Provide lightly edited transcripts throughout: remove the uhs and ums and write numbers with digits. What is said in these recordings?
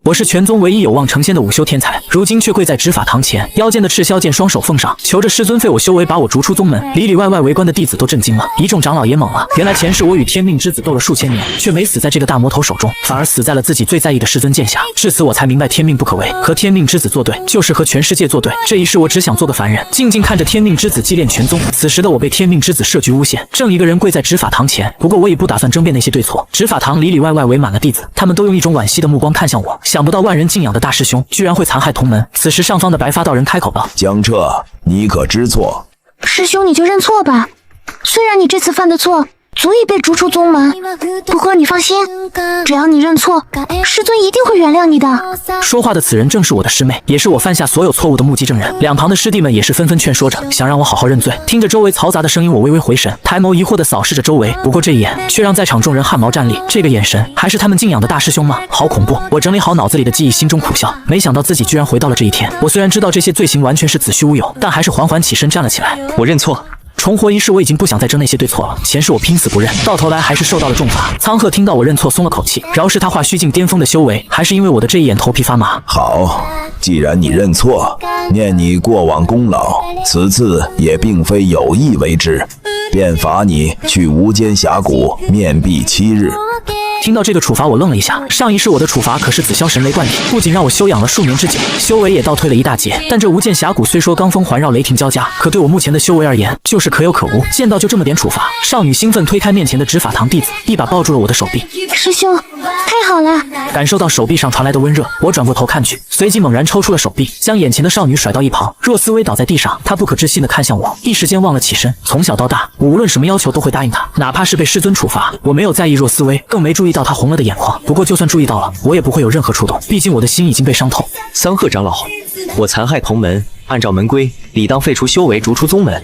我是全宗唯一有望成仙的午休天才，如今却跪在执法堂前，腰间的赤霄剑双手奉上，求着师尊废我修为，把我逐出宗门。里里外外围观的弟子都震惊了，一众长老也懵了。原来前世我与天命之子斗了数千年，却没死在这个大魔头手中，反而死在了自己最在意的师尊剑下。至此我才明白天命不可违，和天命之子作对，就是和全世界作对。这一世我只想做个凡人，静静看着天命之子祭炼全宗。此时的我被天命之子设局诬陷，正一个人跪在执法堂前。不过我已不打算争辩那些对错。执法堂里里外外围满了弟子，他们都用一种惋惜的目光看向我。想不到万人敬仰的大师兄居然会残害同门。此时上方的白发道人开口道：江彻，你可知错？师兄，你就认错吧，虽然你这次犯的错足以被逐出宗门，不过你放心，只要你认错，师尊一定会原谅你的。说话的此人正是我的师妹，也是我犯下所有错误的目击证人。两旁的师弟们也是纷纷劝说着，想让我好好认罪。听着周围嘈杂的声音，我微微回神，抬眸疑惑地扫视着周围。不过这一眼却让在场众人汗毛站立。这个眼神还是他们敬仰的大师兄吗？好恐怖！我整理好脑子里的记忆，心中苦笑。没想到自己居然回到了这一天。我虽然知道这些罪行完全是子虚乌有，但还是缓缓起身站了起来。我认错。重活一世，我已经不想再争那些对错了。前世我拼死不认，到头来还是受到了重罚。苍鹤听到我认错，松了口气。饶是他化虚境巅峰的修为，还是因为我的这一眼头皮发麻。好，既然你认错，念你过往功劳，此次也并非有意为之，便罚你去无间峡谷面壁7日。听到这个处罚，我愣了一下。上一世我的处罚可是紫霄神雷灌体，不仅让我休养了数年之久，修为也倒退了一大截。但这无间峡谷虽说罡风环绕，雷霆交加，可对我目前的修为而言，就是可有可无。见到就这么点处罚，少女兴奋推开面前的执法堂弟子，一把抱住了我的手臂。师兄，太好了！感受到手臂上传来的温热，我转过头看去，随即猛然抽出了手臂，将眼前的少女甩到一旁。若思薇倒在地上，她不可置信地看向我，一时间忘了起身。从小到大，我无论什么要求都会答应她，哪怕是被师尊处罚，我没有在意若思薇，更没注意到她红了的眼眶。不过就算注意到了，我也不会有任何触动，毕竟我的心已经被伤透。桑鹤长老，我残害同门，按照门规，理当废除修为，逐出宗门。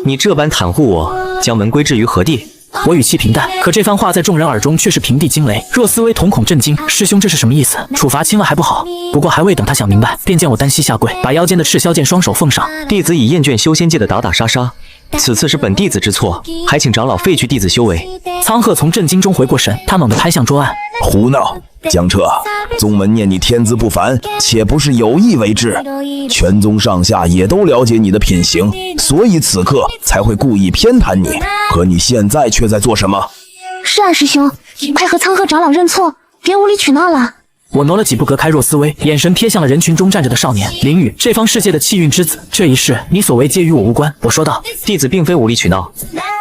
你这般袒护我，将门规置于何地？我语气平淡，可这番话在众人耳中却是平地惊雷。若思薇瞳孔震惊，师兄这是什么意思？处罚轻了还不好？不过还未等他想明白，便见我单膝下跪，把腰间的赤霄剑双手奉上。弟子已厌倦修仙界的打打杀杀，此次是本弟子之错，还请长老废去弟子修为。苍鹤从震惊中回过神，他猛地拍向桌案。胡闹！江彻，宗门念你天资不凡，且不是有意为之。全宗上下也都了解你的品行，所以此刻才会故意偏袒你。可你现在却在做什么？是啊，师兄，快和苍鹤长老认错，别无理取闹了。我挪了几步隔开若思薇，眼神瞥向了人群中站着的少年林雨，这方世界的气运之子。这一世你所为皆与我无关。我说道，弟子并非无理取闹，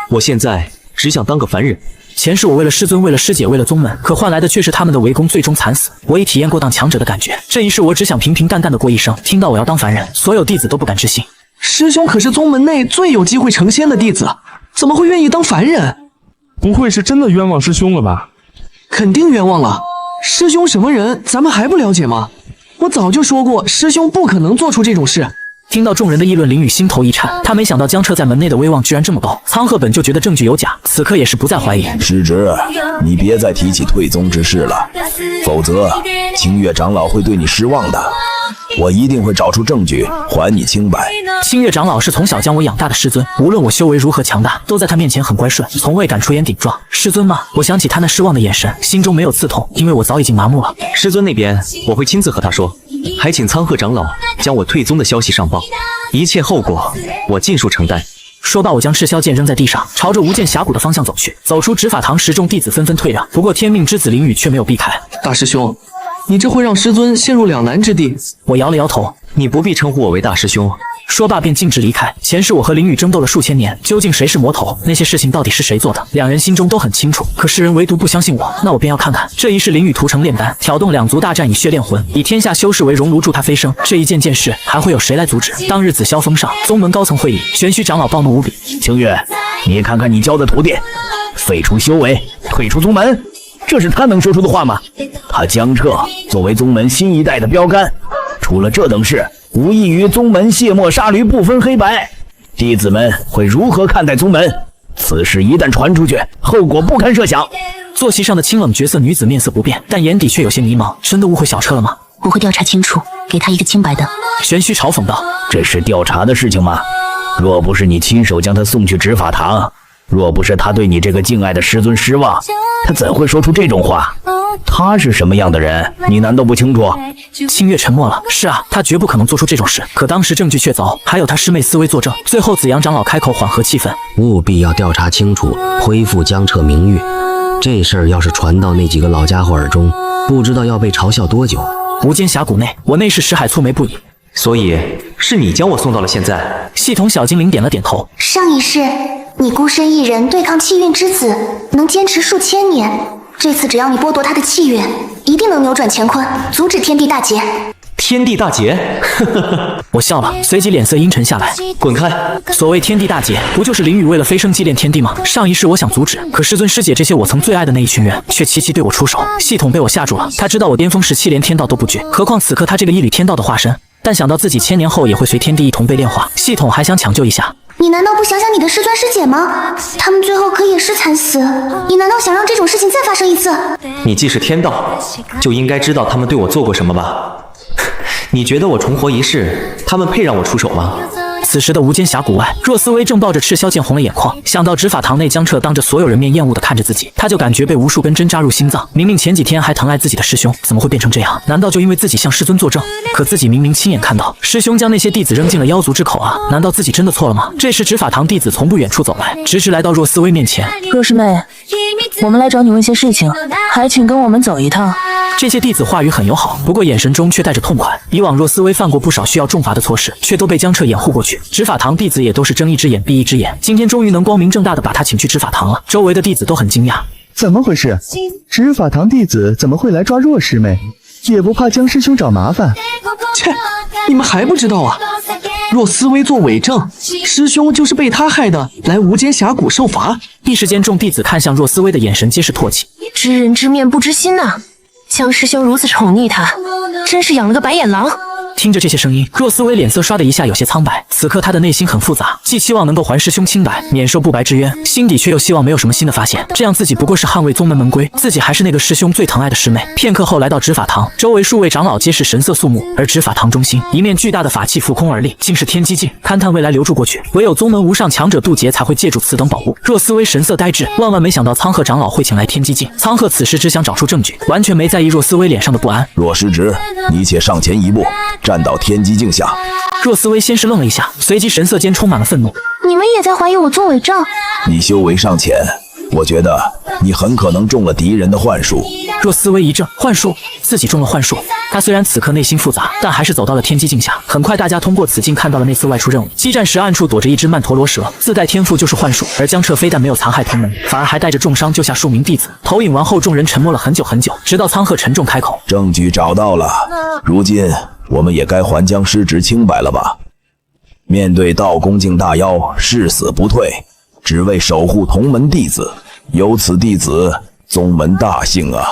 我现在只想当个凡人。前世我为了师尊，为了师姐，为了宗门，可换来的却是他们的围攻，最终惨死。我已体验过当强者的感觉，这一世我只想平平淡淡的过一生。听到我要当凡人，所有弟子都不敢置信。师兄可是宗门内最有机会成仙的弟子，怎么会愿意当凡人？不会是真的冤枉师兄了吧？肯定冤枉了。师兄什么人，咱们还不了解吗？我早就说过，师兄不可能做出这种事。听到众人的议论，林雨心头一颤，他没想到江彻在门内的威望居然这么高。苍鹤本就觉得证据有假，此刻也是不再怀疑。师侄，你别再提起退宗之事了，否则清月长老会对你失望的。我一定会找出证据，还你清白。清月长老是从小将我养大的师尊，无论我修为如何强大，都在他面前很乖顺，从未敢出言顶撞。师尊吗？我想起他那失望的眼神，心中没有刺痛，因为我早已经麻木了。师尊那边我会亲自和他说，还请苍鹤长老将我退宗的消息上报，一切后果我尽数承担。说罢，我将赤霄剑扔在地上，朝着无间峡谷的方向走去。走出执法堂时，众弟子纷纷退让，不过天命之子林雨却没有避开。大师兄，你这会让师尊陷入两难之地。我摇了摇头，你不必称呼我为大师兄。说罢便径直离开。前世我和林雨争斗了数千年，究竟谁是魔头？那些事情到底是谁做的？两人心中都很清楚，可世人唯独不相信我。那我便要看看，这一世林雨屠城炼丹，挑动两族大战，以血炼魂，以天下修士为熔炉助他飞升。这一件事，还会有谁来阻止？当日紫霄峰上，宗门高层会议，玄虚长老暴怒无比。清月，你看看你教的徒弟，废除修为，退出宗门，这是他能说出的话吗？他江彻作为宗门新一代的标杆，出了这等事，无异于宗门卸磨杀驴，不分黑白。弟子们会如何看待宗门？此事一旦传出去，后果不堪设想。坐席上的清冷绝色女子面色不变，但眼底却有些迷茫。真的误会小彻了吗？我会调查清楚，给他一个清白的。玄虚嘲讽道：这是调查的事情吗？若不是你亲手将他送去执法堂，若不是他对你这个敬爱的师尊失望，他怎会说出这种话？他是什么样的人？你难道不清楚？清月沉默了。是啊，他绝不可能做出这种事。可当时证据确凿，还有他师妹思维作证。最后紫阳长老开口缓和气氛，务必要调查清楚，恢复江彻名誉。这事儿要是传到那几个老家伙耳中，不知道要被嘲笑多久。无间峡谷内，我内侍石海蹙眉不已。所以是你将我送到了现在。系统小精灵点了点头。上一世，你孤身一人对抗气运之子，能坚持数千年。这次只要你剥夺他的气运，一定能扭转乾坤，阻止天地大劫。天地大劫？我笑了，随即脸色阴沉下来。滚开！所谓天地大劫，不就是林雨为了飞升祭炼天地吗？上一世我想阻止，可师尊师姐这些我曾最爱的那一群人，却齐齐对我出手。系统被我吓住了，他知道我巅峰时期连天道都不惧，何况此刻他这个一缕天道的化身。但想到自己千年后也会随天地一同被炼化，系统还想抢救一下。你难道不想想你的师尊师姐吗？他们最后可也是惨死，你难道想让这种事情再发生一次？你既是天道，就应该知道他们对我做过什么吧？你觉得我重活一世，他们配让我出手吗？此时的无间峡谷外，若思薇正抱着赤霄剑红了眼眶，想到执法堂内江彻当着所有人面厌恶地看着自己，他就感觉被无数根针扎入心脏。明明前几天还疼爱自己的师兄，怎么会变成这样？难道就因为自己向师尊作证？可自己明明亲眼看到师兄将那些弟子扔进了妖族之口啊！难道自己真的错了吗？这时执法堂弟子从不远处走来，直直来到若思薇面前。若师妹，我们来找你问些事情，还请跟我们走一趟。这些弟子话语很友好，不过眼神中却带着痛快。以往若思薇犯过不少需要重罚的错事，却都被江彻掩护过去。执法堂弟子也都是睁一只眼闭一只眼，今天终于能光明正大的把他请去执法堂了。周围的弟子都很惊讶，怎么回事？执法堂弟子怎么会来抓若师妹？也不怕江师兄找麻烦？切，你们还不知道啊？若思薇做伪证，师兄就是被他害的，来无间峡谷受罚。一时间，众弟子看向若思薇的眼神皆是唾弃。知人知面不知心呐，江师兄如此宠溺他，真是养了个白眼狼。听着这些声音，若思薇脸色唰的一下有些苍白。此刻她的内心很复杂，既期望能够还师兄清白，免受不白之冤，心底却又希望没有什么新的发现，这样自己不过是捍卫宗门门规，自己还是那个师兄最疼爱的师妹。片刻后来到执法堂，周围数位长老皆是神色肃穆，而执法堂中心一面巨大的法器浮空而立，竟是天机镜，勘探未来流注过去，唯有宗门无上强者渡劫才会借助此等宝物。若思薇神色呆滞，万万没想到苍鹤长老会请来天机镜。苍鹤此时只想找出证据，完全没在意若思薇脸上的不安。若师侄，你且上前一步，站到天机镜下。若思薇先是愣了一下，随即神色间充满了愤怒。你们也在怀疑我做伪证？你修为尚浅，我觉得你很可能中了敌人的幻术。若思薇一怔，幻术？自己中了幻术？他虽然此刻内心复杂，但还是走到了天机镜下。很快，大家通过此镜看到了那次外出任务，激战时暗处躲着一只曼陀罗蛇，自带天赋就是幻术。而江彻非但没有残害同门，反而还带着重伤救下数名弟子。投影完后，众人沉默了很久很久，直到苍鹤沉重开口：证据找到了，如今我们也该还江师侄清白了吧？面对道宫境大妖，誓死不退，只为守护同门弟子，有此弟子，宗门大幸啊！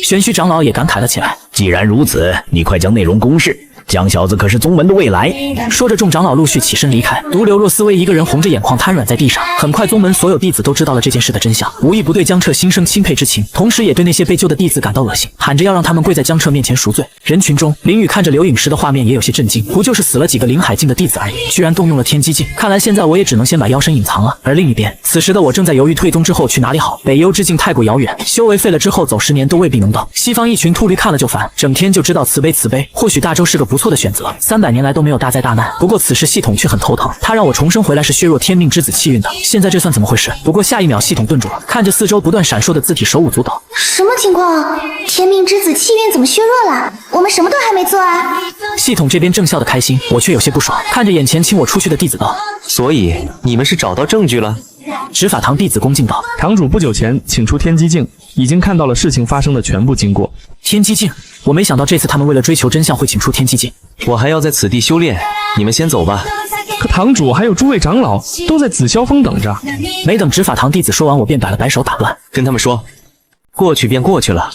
玄虚长老也感慨了起来。既然如此，你快将内容公示。江小子可是宗门的未来。说着，众长老陆续起身离开，独留若思薇一个人红着眼眶瘫软在地上。很快，宗门所有弟子都知道了这件事的真相，无一不对江彻心生钦佩之情，同时也对那些被救的弟子感到恶心，喊着要让他们跪在江彻面前赎罪。人群中，林雨看着刘颖时的画面也有些震惊，不就是死了几个灵海境的弟子而已，居然动用了天机镜，看来现在我也只能先把妖身隐藏了。而另一边，此时的我正在犹豫退宗之后去哪里好。北幽之境太过遥远，修为废了之后走10年都未必能到。西方一群秃驴看了就烦，整天就知道慈悲慈悲，或许大周是个不错的选择。300年来都没有大灾大难，不过此时系统却很头疼，他让我重生回来是削弱天命之子气运的，现在这算怎么回事？不过下一秒系统顿住了，看着四周不断闪烁的字体，手舞足蹈。什么情况？天命之子气运怎么削弱了？我们什么都还没做啊！系统这边正笑得开心，我却有些不爽，看着眼前请我出去的弟子道：所以你们是找到证据了？执法堂弟子恭敬道：堂主不久前请出天机镜，已经看到了事情发生的全部经过。天机镜？我没想到这次他们为了追求真相会请出天机镜。我还要在此地修炼，你们先走吧。可堂主还有诸位长老都在紫霄峰等着。没等执法堂弟子说完，我便摆了摆手打断，跟他们说，过去便过去了，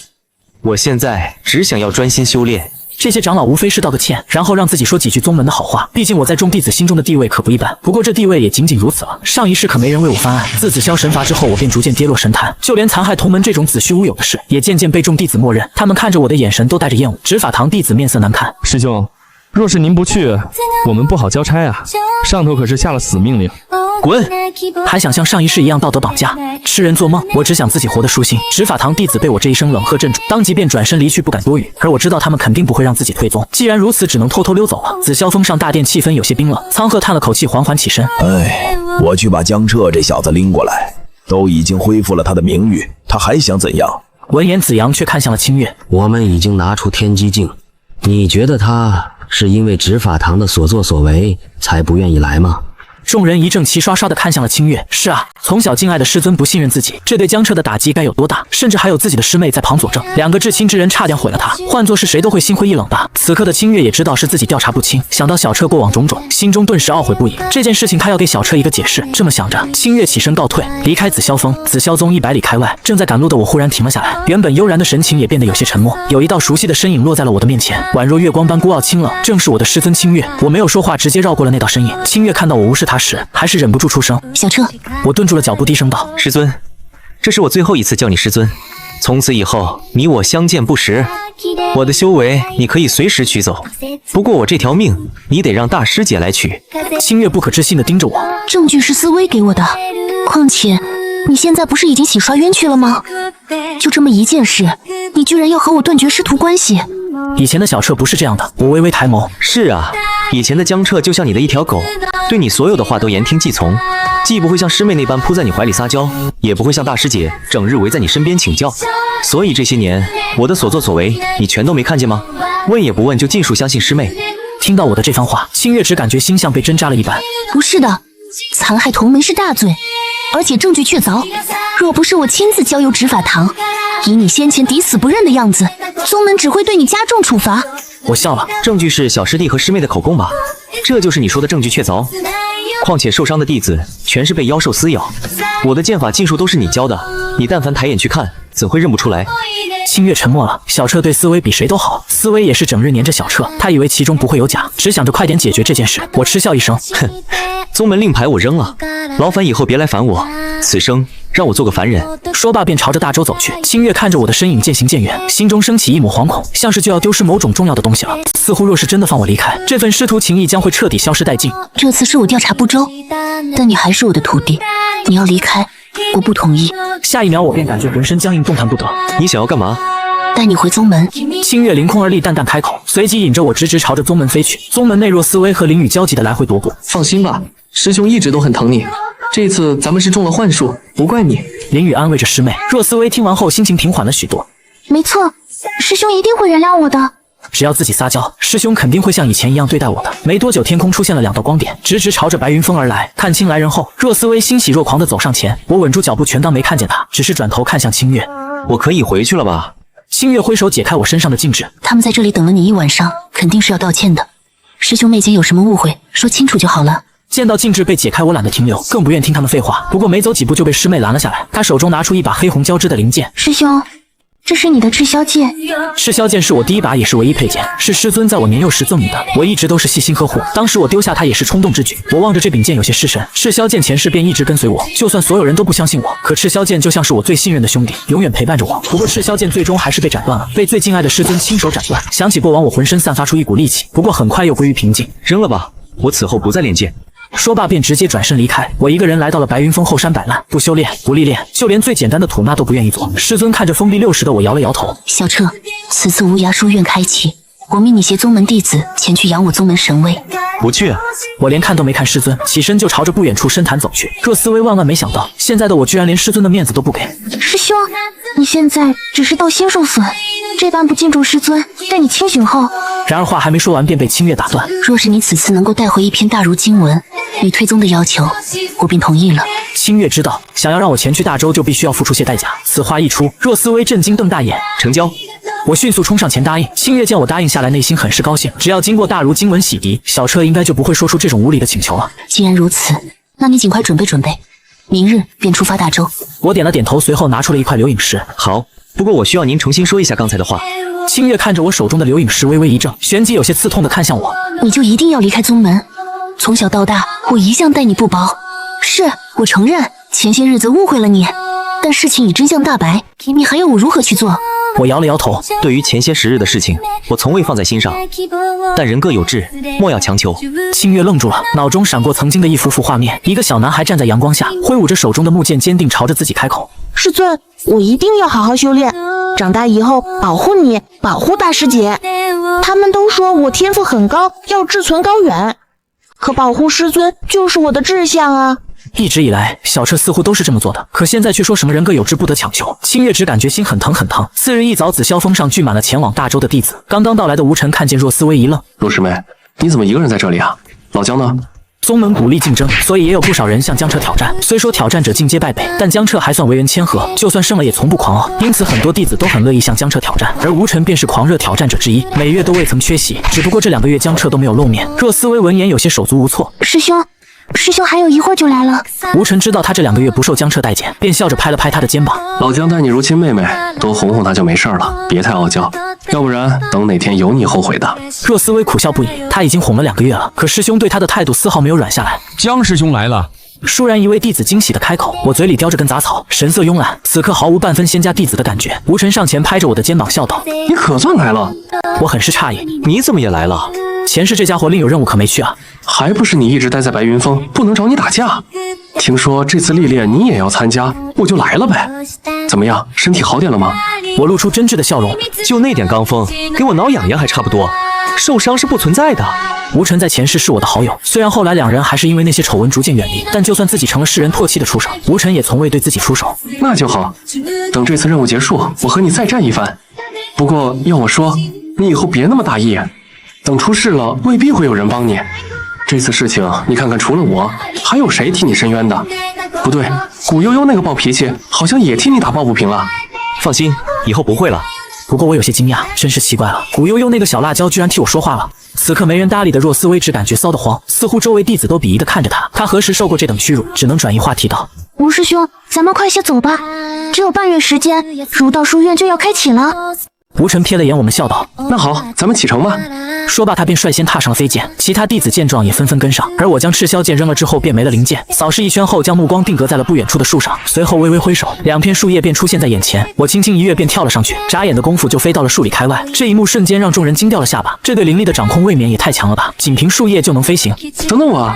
我现在只想要专心修炼。这些长老无非是道个歉，然后让自己说几句宗门的好话。毕竟我在众弟子心中的地位可不一般，不过这地位也仅仅如此了。上一世可没人为我翻案，自紫霄神罚之后，我便逐渐跌落神坛，就连残害同门这种子虚乌有的事，也渐渐被众弟子默认。他们看着我的眼神都带着厌恶。执法堂弟子面色难看。师兄，若是您不去，我们不好交差啊。上头可是下了死命令，滚！还想像上一世一样道德绑架，痴人做梦。我只想自己活得舒心。执法堂弟子被我这一声冷喝镇住，当即便转身离去，不敢多语。而我知道他们肯定不会让自己退宗，既然如此，只能偷偷溜走了。紫霄峰上大殿气氛有些冰冷，苍鹤叹了口气，缓缓起身。我去把江彻这小子拎过来，都已经恢复了他的名誉，他还想怎样？闻言，子阳却看向了清月。我们已经拿出天机镜，你觉得他是因为执法堂的所作所为才不愿意来吗？众人一阵齐刷刷地看向了清月。是啊，从小敬爱的师尊不信任自己，这对江彻的打击该有多大？甚至还有自己的师妹在旁佐证，两个至亲之人差点毁了他，换作是谁都会心灰意冷的。此刻的清月也知道是自己调查不清，想到小彻过往种种，心中顿时懊悔不已。这件事情他要给小彻一个解释。这么想着，清月起身告退，离开紫霄峰。紫霄宗100里开外，正在赶路的我忽然停了下来，原本悠然的神情也变得有些沉默。有一道熟悉的身影落在了我的面前，宛若月光般孤傲清冷，正是我的师尊清月。我没有说话，直接绕过了那道身影。清月看到我无视他时，还是忍不住出声：“小彻。”我顿住了脚步，低声道：“师尊，这是我最后一次叫你师尊，从此以后你我相见不识。我的修为你可以随时取走，不过我这条命你得让大师姐来取。”清月不可置信地盯着我：“证据是思薇给我的，况且你现在不是已经洗刷冤屈了吗？就这么一件事，你居然要和我断绝师徒关系？”以前的小彻不是这样的。我微微抬眸：“是啊，以前的江彻就像你的一条狗，对你所有的话都言听计从，既不会像师妹那般扑在你怀里撒娇，也不会像大师姐整日围在你身边请教。所以这些年我的所作所为，你全都没看见吗？问也不问就尽数相信师妹。”听到我的这番话，清月只感觉心像被针扎了一般。不是的，残害同门是大罪，而且证据确凿。若不是我亲自交由执法堂，以你先前抵死不认的样子，宗门只会对你加重处罚。我笑了，证据是小师弟和师妹的口供吧？这就是你说的证据确凿？况且受伤的弟子全是被妖兽撕咬，我的剑法尽数都是你教的，你但凡抬眼去看，怎会认不出来？清月沉默了。小彻对思薇比谁都好，思薇也是整日黏着小彻，他以为其中不会有假，只想着快点解决这件事。我嗤笑一声，哼，宗门令牌我扔了，劳烦以后别来烦我，此生让我做个凡人。说罢便朝着大洲走去。清月看着我的身影渐行渐远，心中升起一抹惶恐，像是就要丢失某种重要的东西了。似乎若是真的放我离开，这份师徒情谊将会彻底消失殆尽。这次是我调查不周，但你还是我的徒弟，你要离开，我不同意。下一秒我便感觉浑身僵硬，动弹不得。你想要干嘛？带你回宗门。清月凌空而立，淡淡开口，随即引着我直直朝着宗门飞去。宗门内若思薇和林雨焦急的来回踱步。放心吧，师兄一直都很疼你，这次咱们是中了幻术，不怪你。林雨安慰着师妹。若思薇听完后心情平缓了许多。没错，师兄一定会原谅我的。只要自己撒娇，师兄肯定会像以前一样对待我的。没多久，天空出现了2道光点，直直朝着白云峰而来。看清来人后，若思薇欣喜若狂地走上前，我稳住脚步，全当没看见他，只是转头看向清月。我可以回去了吧？清月挥手解开我身上的禁制。他们在这里等了你一晚上，肯定是要道歉的。师兄妹间有什么误会，说清楚就好了。见到禁制被解开，我懒得停留，更不愿听他们废话。不过没走几步就被师妹拦了下来，她手中拿出一把黑红交织的灵剑。师兄，这是你的赤霄剑。赤霄剑是我第一把也是唯一佩剑，是师尊在我年幼时赠予的，我一直都是细心呵护。当时我丢下它也是冲动之举。我望着这柄剑有些失神。赤霄剑前世便一直跟随我，就算所有人都不相信我，可赤霄剑就像是我最信任的兄弟，永远陪伴着我。不过赤霄剑最终还是被斩断了，被最敬爱的师尊亲手斩断。想起过往，我浑身散发出一股戾气，不过很快又归于平静。扔了吧，我此后不再练剑。说罢便直接转身离开。我一个人来到了白云峰后山摆烂，不修炼，不历练，就连最简单的吐纳都不愿意做。师尊看着封闭60的我摇了摇头。小彻，此次无涯书院开启，我命你携宗门弟子前去扬我宗门神威。不去。我连看都没看师尊，起身就朝着不远处深潭走去。若思薇万万没想到，现在的我居然连师尊的面子都不给。师兄，你现在只是道心受损，这般不敬重师尊，待你清醒后。然而话还没说完，便被清月打断。若是你此次能够带回一篇大儒经文，与退宗的要求，我便同意了。清月知道，想要让我前去大洲，就必须要付出些代价。此话一出，若思薇震惊瞪大眼。成交。我迅速冲上前答应。清月见我答应下来，内心很是高兴。只要经过大儒经文洗涤，小彻应该就不会说出这种无理的请求了。既然如此，那你尽快准备准备，明日便出发大洲。我点了点头，随后拿出了一块留影石。好，不过我需要您重新说一下刚才的话。清月看着我手中的留影石，微微一怔，旋即有些刺痛地看向我。你就一定要离开宗门？从小到大，我一向待你不薄。是，我承认前些日子误会了你，但事情已真相大白，你还要我如何去做？我摇了摇头，对于前些时日的事情，我从未放在心上。但人各有志，莫要强求。清月愣住了，脑中闪过曾经的一幅幅画面，一个小男孩站在阳光下，挥舞着手中的木剑，坚定朝着自己开口：师尊，我一定要好好修炼，长大以后保护你，保护大师姐。他们都说我天赋很高，要志存高远，可保护师尊就是我的志向啊。一直以来，小彻似乎都是这么做的，可现在却说什么人各有志，不得强求。清月只感觉心很疼很疼。次日一早，紫霄峰上聚满了前往大洲的弟子。刚刚到来的吴尘看见若思薇一愣：若师妹，你怎么一个人在这里啊？老姜呢？宗门鼓励竞争，所以也有不少人向江彻挑战。虽说挑战者进阶败北，但江彻还算为人谦和，就算胜了也从不狂傲，因此很多弟子都很乐意向江彻挑战。而吴尘便是狂热挑战者之一，每月都未曾缺席。只不过这2个月江彻都没有露面。若思薇闻言有些手足无措：师兄还有一会儿就来了。吴尘知道他这2个月不受江彻待见，便笑着拍了拍他的肩膀：老姜待你如亲妹妹，多哄哄她就没事了，别太傲娇，要不然等哪天有你后悔的。若思薇苦笑不已，他已经哄了2个月了，可师兄对他的态度丝毫没有软下来。江师兄来了。倏然一位弟子惊喜地开口，我嘴里叼着根杂草，神色慵懒，此刻毫无半分仙家弟子的感觉。吴尘上前拍着我的肩膀笑道：你可算来了。我很是诧异，你怎么也来了？前世这家伙另有任务可没去啊。还不是你一直待在白云峰，不能找你打架。听说这次历练你也要参加，我就来了呗。怎么样，身体好点了吗？我露出真挚的笑容，就那点罡风，给我挠痒痒还差不多，受伤是不存在的。吴尘在前世是我的好友，虽然后来2人还是因为那些丑闻逐渐远离，但就算自己成了世人唾弃的畜生，吴尘也从未对自己出手。那就好，等这次任务结束，我和你再战一番。不过要我说，你以后别那么大意，等出事了未必会有人帮你。这次事情你看看，除了我，还有谁替你伸冤的？不对，古悠悠那个暴脾气好像也替你打抱不平了。放心，以后不会了。不过我有些惊讶，真是奇怪了，古悠悠那个小辣椒居然替我说话了。此刻没人搭理的若思薇只感觉骚得慌，似乎周围弟子都鄙夷地看着他。他何时受过这等屈辱？只能转移话题道：吴师兄，咱们快些走吧，只有半月时间，儒道书院就要开启了。吴尘瞥了眼我们，笑道：那好，咱们启程吧。说罢，他便率先踏上了飞剑，其他弟子见状也纷纷跟上。而我将赤霄剑扔了之后，便没了灵剑，扫视一圈后，将目光定格在了不远处的树上，随后微微挥手，2片树叶便出现在眼前。我轻轻一跃，便跳了上去，眨眼的功夫就飞到了数里开外。这一幕瞬间让众人惊掉了下巴，这对灵力的掌控未免也太强了吧！仅凭树叶就能飞行？等等我！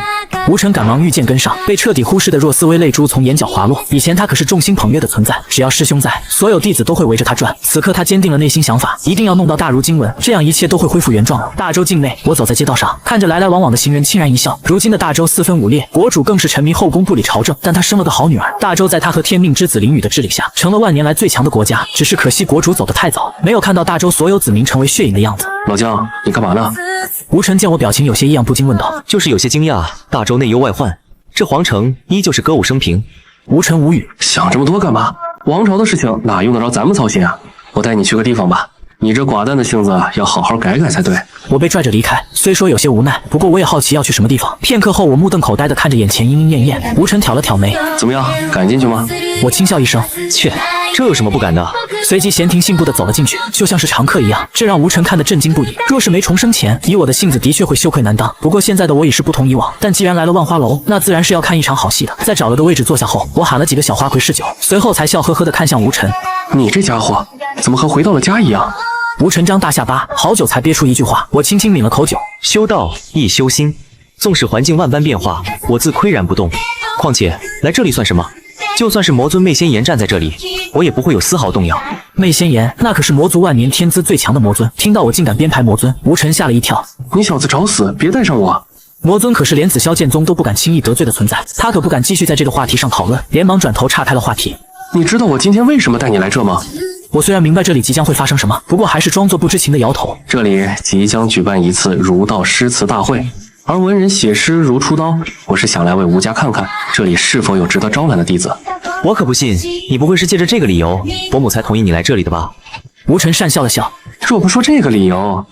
吴尘赶忙御剑跟上，被彻底忽视的若思薇泪珠从眼角滑落。以前他可是众星捧月的存在，只要师兄在，所有弟子都会围着他转。此刻他坚定了内心想法，一定要弄到大儒经文，这样一切都会恢复原状了。大洲境内，我走在街道上，看着来来往往的行人，轻然一笑。如今的大洲4分5裂，国主更是沉迷后宫不理朝政，但他生了个好女儿。大洲在他和天命之子林雨的治理下，成了万年来最强的国家。只是可惜国主走得太早，没有看到大洲所有子民成为血影的样子。老姜，你干嘛呢？吴尘见我表情有些异样，不禁问道：就是有些惊讶，大洲内忧外患，这皇城依旧是歌舞升平。吴尘无语，想这么多干嘛？王朝的事情哪用得着咱们操心啊？我带你去个地方吧，你这寡淡的性子要好好改改才对。我被拽着离开，虽说有些无奈，不过我也好奇要去什么地方。片刻后，我目瞪口呆地看着眼前莺莺燕燕。吴尘挑了挑眉：怎么样，敢进去吗？我轻笑一声：切，这有什么不敢的？随即闲庭信步地走了进去，就像是常客一样，这让吴尘看得震惊不已。若是没重生前，以我的性子的确会羞愧难当，不过现在的我已是不同以往。但既然来了万花楼，那自然是要看一场好戏的。在找了个位置坐下后，我喊了几个小花魁侍酒，随后才笑呵呵地看向吴尘：你这家伙怎么和回到了家一样？吴尘张大下巴，好久才憋出一句话。我轻轻抿了口酒：修道亦修心，纵使环境万般变化，我自岿然不动。况且来这里算什么？就算是魔尊魅仙岩站在这里，我也不会有丝毫动摇。魅仙岩那可是魔族万年天资最强的魔尊，听到我竟敢编排魔尊，吴尘吓了一跳：你小子找死，别带上我！魔尊可是连紫霄剑宗都不敢轻易得罪的存在，他可不敢继续在这个话题上讨论，连忙转头岔开了话题。你知道我今天为什么带你来这吗？我虽然明白这里即将会发生什么，不过还是装作不知情的摇头。这里即将举办一次儒道诗词大会，而文人写诗如出刀，我是想来为吴家看看，这里是否有值得招揽的弟子。我可不信，你不会是借着这个理由，伯母才同意你来这里的吧？吴尘讪笑了笑，若不说这个理由，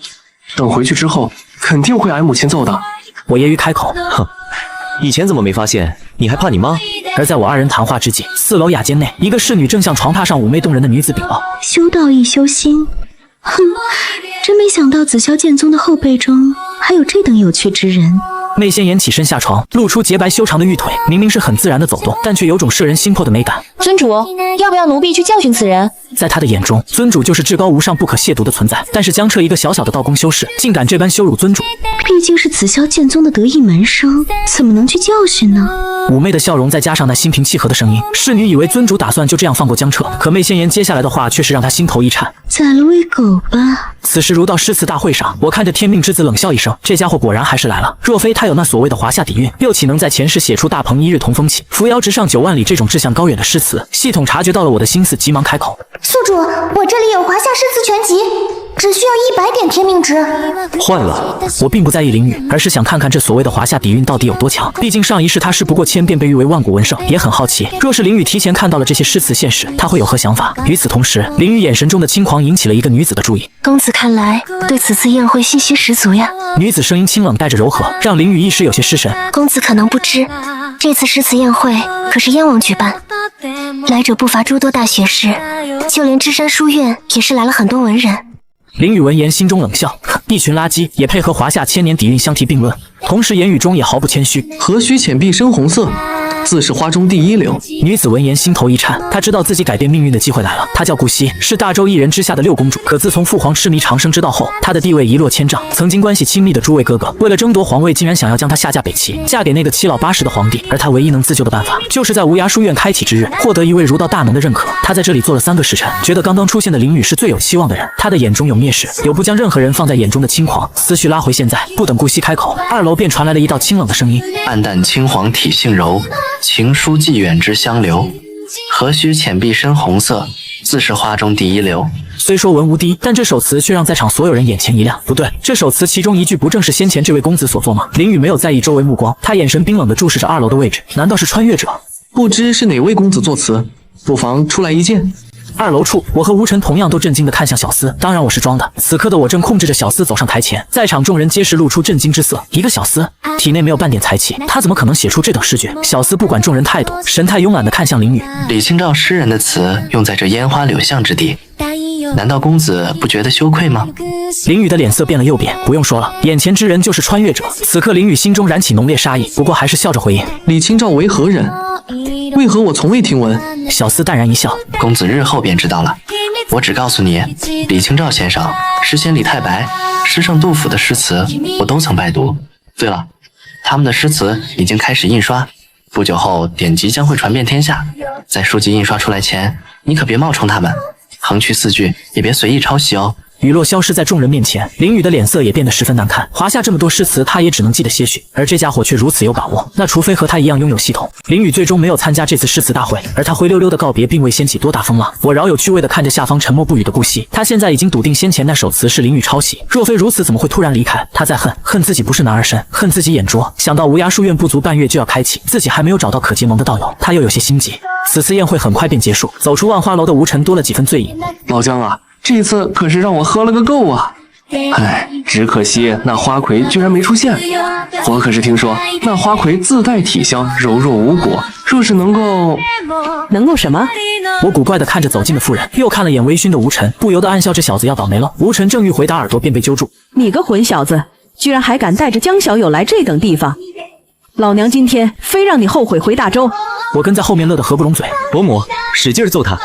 等回去之后肯定会挨母亲揍的。我揶揄开口，哼，以前怎么没发现？你还怕你妈？而在我2人谈话之际，4楼雅间内，一个侍女正向床榻上妩媚动人的女子禀报：修道亦修心。哼，真没想到紫霄剑宗的后辈中还有这等有趣之人。媚仙颜起身下床，露出洁白修长的玉腿，明明是很自然的走动，但却有种摄人心魄的美感。尊主，要不要奴婢去教训此人？在他的眼中，尊主就是至高无上、不可亵渎的存在。但是江彻一个小小的道宫修士，竟敢这般羞辱尊主。毕竟是紫霄剑宗的得意门生，怎么能去教训呢？妩媚的笑容再加上那心平气和的声音，侍女以为尊主打算就这样放过江彻，可媚仙颜接下来的话却是让她心头一颤。宰了喂狗吧。此时儒道诗词大会上，我看着天命之子冷笑一声，这家伙果然还是来了。若非他有那所谓的华夏底蕴，又岂能在前世写出大鹏一日同风起，扶摇直上9万里这种志向高远的诗词？系统察觉到了我的心思，急忙开口：宿主，我这里有华夏诗词全集，只需要100点天命值。换了，我并不在意淋雨，而是想看看这所谓的华夏底蕴到底有多强。毕竟上一世他时不过千变被誉为万古文圣，也很好奇，若是淋雨提前看到了这些诗词现实，他会有何想法？与此同时，淋雨眼神中的轻狂引起了一个女子的注意。公子看来对此次宴会信息十足呀。女子声音清冷带着柔和，让淋雨一时有些失神。公子可能不知，这次诗词宴会可是燕王举办，来者不乏诸多大学士，就连芝山书院也是来了很多文人。林雨闻言心中冷笑，一群垃圾也配和华夏千年底蕴相提并论，同时言语中也毫不谦虚。何须浅碧深红色，自是花中第一流。女子闻言心头一颤，她知道自己改变命运的机会来了。她叫顾惜，是大周一人之下的6公主，可自从父皇痴迷长生之道后，她的地位一落千丈。曾经关系亲密的诸位哥哥，为了争夺皇位，竟然想要将她下嫁北齐，嫁给那个七老八十的皇帝。而她唯一能自救的办法，就是在无涯书院开启之日，获得一位儒道大能的认可。她在这里做了3个时辰，觉得刚刚出现的林雨是最有希望的人。她的眼中有蔑视，有不将任何人放在眼中的轻狂。思绪拉回现在，不等顾惜开口，2楼便传来了一道清冷的声音：暗淡青黄体性柔，情书寄远之相留。何须浅碧深红色，自是花中第一流。虽说文无第一，但这首词却让在场所有人眼前一亮。不对，这首词其中一句不正是先前这位公子所作吗？林雨没有在意周围目光，他眼神冰冷地注视着2楼的位置。难道是穿越者？不知是哪位公子作词，不妨出来一见。2楼处，我和吴晨同样都震惊地看向小厮，当然我是装的。此刻的我正控制着小厮走上台前，在场众人皆是露出震惊之色。一个小厮体内没有半点才气，他怎么可能写出这等诗句？小厮不管众人态度，神态慵懒地看向林雨。李清照诗人的词用在这烟花柳巷之地，难道公子不觉得羞愧吗？林雨的脸色变了又变，不用说了，眼前之人就是穿越者。此刻林雨心中燃起浓烈杀意，不过还是笑着回应：李清照为何人？为何我从未听闻？小厮淡然一笑：公子日后便知道了。我只告诉你，李清照先生、诗仙李太白、诗圣杜甫的诗词我都曾拜读。对了，他们的诗词已经开始印刷，不久后典籍将会传遍天下。在书籍印刷出来前，你可别冒充他们，横区4句也别随意抄袭哦。雨落消失在众人面前，林雨的脸色也变得十分难看。华夏这么多诗词，他也只能记得些许，而这家伙却如此有把握，那除非和他一样拥有系统。林雨最终没有参加这次诗词大会，而他灰溜溜的告别并未掀起多大风浪。我饶有趣味的看着下方沉默不语的顾惜，他现在已经笃定先前那首词是林雨抄袭，若非如此，怎么会突然离开？他在恨自己不是男儿身，恨自己眼拙。想到无涯书院不足半月就要开启，自己还没有找到可结盟的道友，他又有些心急。此次宴会很快便结束，走出万花楼的吴晨多了几分醉意。老姜啊，这次可是让我喝了个够啊！唉，只可惜那花魁居然没出现。我可是听说那花魁自带体香，柔弱无果，若是能够什么？我古怪地看着走近的妇人，又看了眼微醺的吴晨，不由得暗笑这小子要倒霉了。吴晨正欲回答，耳朵便被揪住。你个混小子，居然还敢带着江小友来这等地方！老娘今天非让你后悔回大周！我跟在后面乐得合不拢嘴。伯母，使劲揍他！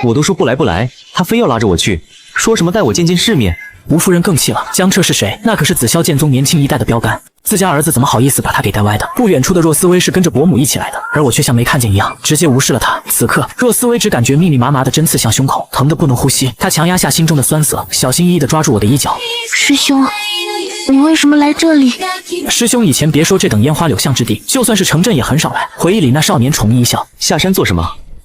我都说不来，他非要拉着我去，说什么带我见世面。吴夫人更气了，江彻是谁？那可是紫霄剑宗年轻一代的标杆，自家儿子怎么好意思把他给带歪的？不远处的若思薇是跟着伯母一起来的，而我却像没看见一样，直接无视了他。此刻，若思薇只感觉密密麻麻的针刺向胸口，疼得不能呼吸。她强压下心中的酸涩，小心翼翼地抓住我的衣角。师兄，你为什么来这里？师兄以前别说这等烟花柳巷之地，就算是城镇也很少来。回忆里那少年宠溺一笑。下山做什么？